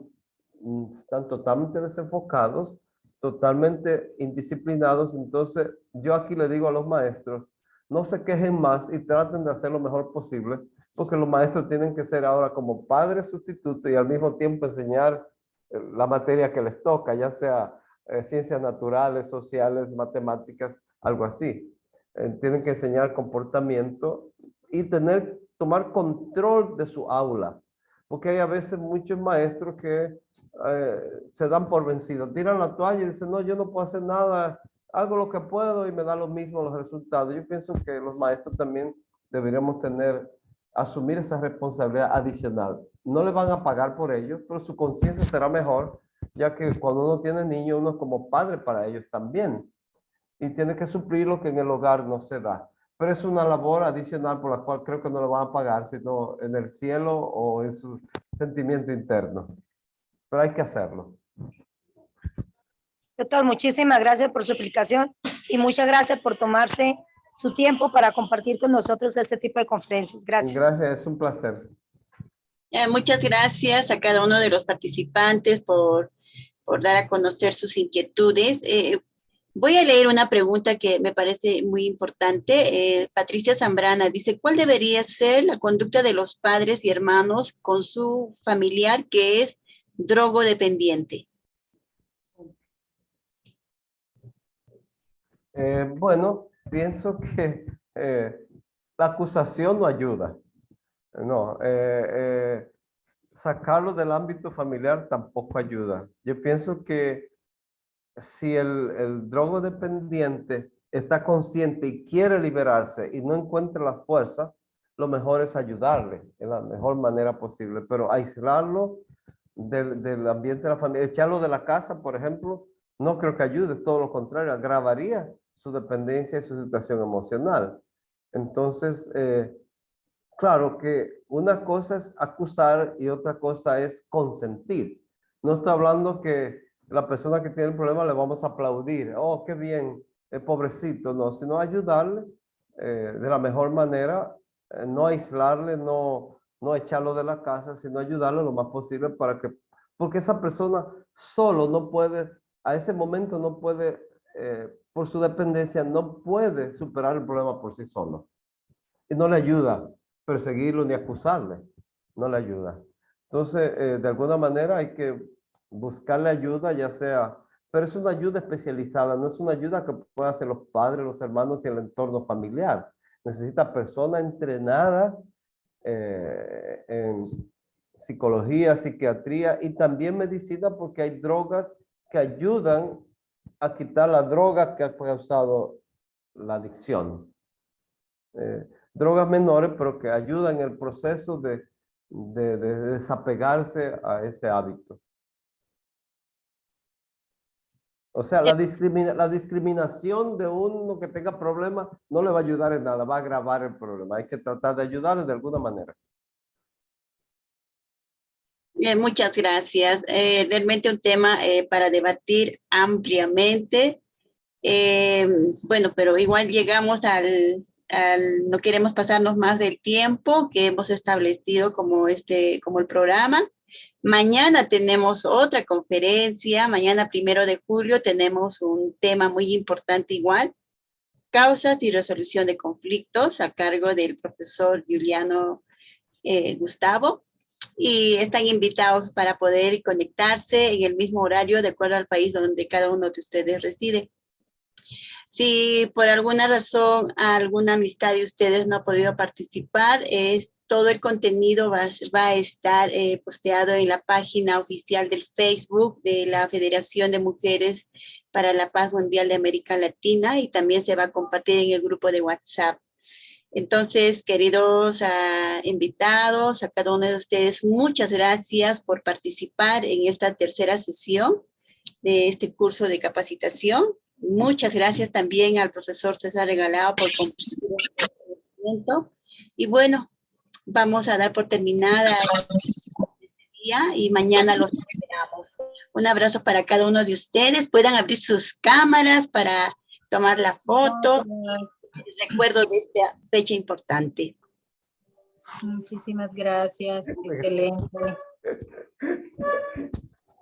totalmente desenfocados, totalmente indisciplinados. Entonces, yo aquí le digo a los maestros, no se quejen más y traten de hacer lo mejor posible, porque los maestros tienen que ser ahora como padres sustitutos y al mismo tiempo enseñar la materia que les toca, ya sea ciencias naturales, sociales, matemáticas, algo así. Tienen que enseñar comportamiento y tomar control de su aula, porque hay a veces muchos maestros que se dan por vencidos, tiran la toalla y dicen, no, yo no puedo hacer nada, hago lo que puedo y me da lo mismo los resultados. Yo pienso que los maestros también deberíamos asumir esa responsabilidad adicional. No le van a pagar por ello, pero su conciencia será mejor, ya que cuando uno tiene niños, uno es como padre para ellos también. Y tiene que suplir lo que en el hogar no se da. Pero es una labor adicional por la cual creo que no le van a pagar, sino en el cielo o en su sentimiento interno. Pero hay que hacerlo. Doctor, muchísimas gracias por su explicación y muchas gracias por tomarse su tiempo para compartir con nosotros este tipo de conferencias. Gracias. Gracias, es un placer. Muchas gracias a cada uno de los participantes por dar a conocer sus inquietudes. Voy a leer una pregunta que me parece muy importante. Patricia Zambrana dice, ¿cuál debería ser la conducta de los padres y hermanos con su familiar que es drogodependiente? Bueno, pienso que la acusación no ayuda. No, sacarlo del ámbito familiar tampoco ayuda. Yo pienso que si el drogodependiente está consciente y quiere liberarse y no encuentra las fuerzas, lo mejor es ayudarle en la mejor manera posible, pero aislarlo del ambiente de la familia, echarlo de la casa, por ejemplo, no creo que ayude, todo lo contrario, agravaría su dependencia y su situación emocional. Entonces, claro que una cosa es acusar y otra cosa es consentir. No estoy hablando que la persona que tiene el problema le vamos a aplaudir, oh, qué bien, pobrecito, no, sino ayudarle de la mejor manera, no aislarle, no echarlo de la casa, sino ayudarle lo más posible porque esa persona solo no puede, a ese momento no puede, por su dependencia, no puede superar el problema por sí solo. Y no le ayuda perseguirlo ni acusarle, no le ayuda. Entonces, de alguna manera hay que buscarle ayuda, ya sea, pero es una ayuda especializada, no es una ayuda que puedan hacer los padres, los hermanos y el entorno familiar. Necesita persona entrenada en psicología, psiquiatría y también medicina, porque hay drogas que ayudan a quitar la droga que ha causado la adicción. Drogas menores, pero que ayudan en el proceso de desapegarse a ese hábito. O sea, la discriminación de uno que tenga problemas no le va a ayudar en nada, va a agravar el problema. Hay que tratar de ayudarle de alguna manera. Bien, muchas gracias. Realmente un tema para debatir ampliamente. Bueno, pero igual llegamos no queremos pasarnos más del tiempo que hemos establecido como el programa. Mañana tenemos otra conferencia, mañana 1 de julio tenemos un tema muy importante igual, causas y resolución de conflictos a cargo del profesor Juliano Gustavo, y están invitados para poder conectarse en el mismo horario de acuerdo al país donde cada uno de ustedes reside. Si por alguna razón alguna amistad de ustedes no ha podido participar, todo el contenido va a estar posteado en la página oficial del Facebook de la Federación de Mujeres para la Paz Mundial de América Latina, y también se va a compartir en el grupo de WhatsApp. Entonces, queridos invitados, a cada uno de ustedes, muchas gracias por participar en esta tercera sesión de este curso de capacitación. Muchas gracias también al profesor César Regalado por compartir este conocimiento. Y bueno, vamos a dar por terminada día y mañana los esperamos. Un abrazo para cada uno de ustedes. Puedan abrir sus cámaras para tomar la foto. Recuerdo de esta fecha importante. Muchísimas gracias. Excelente.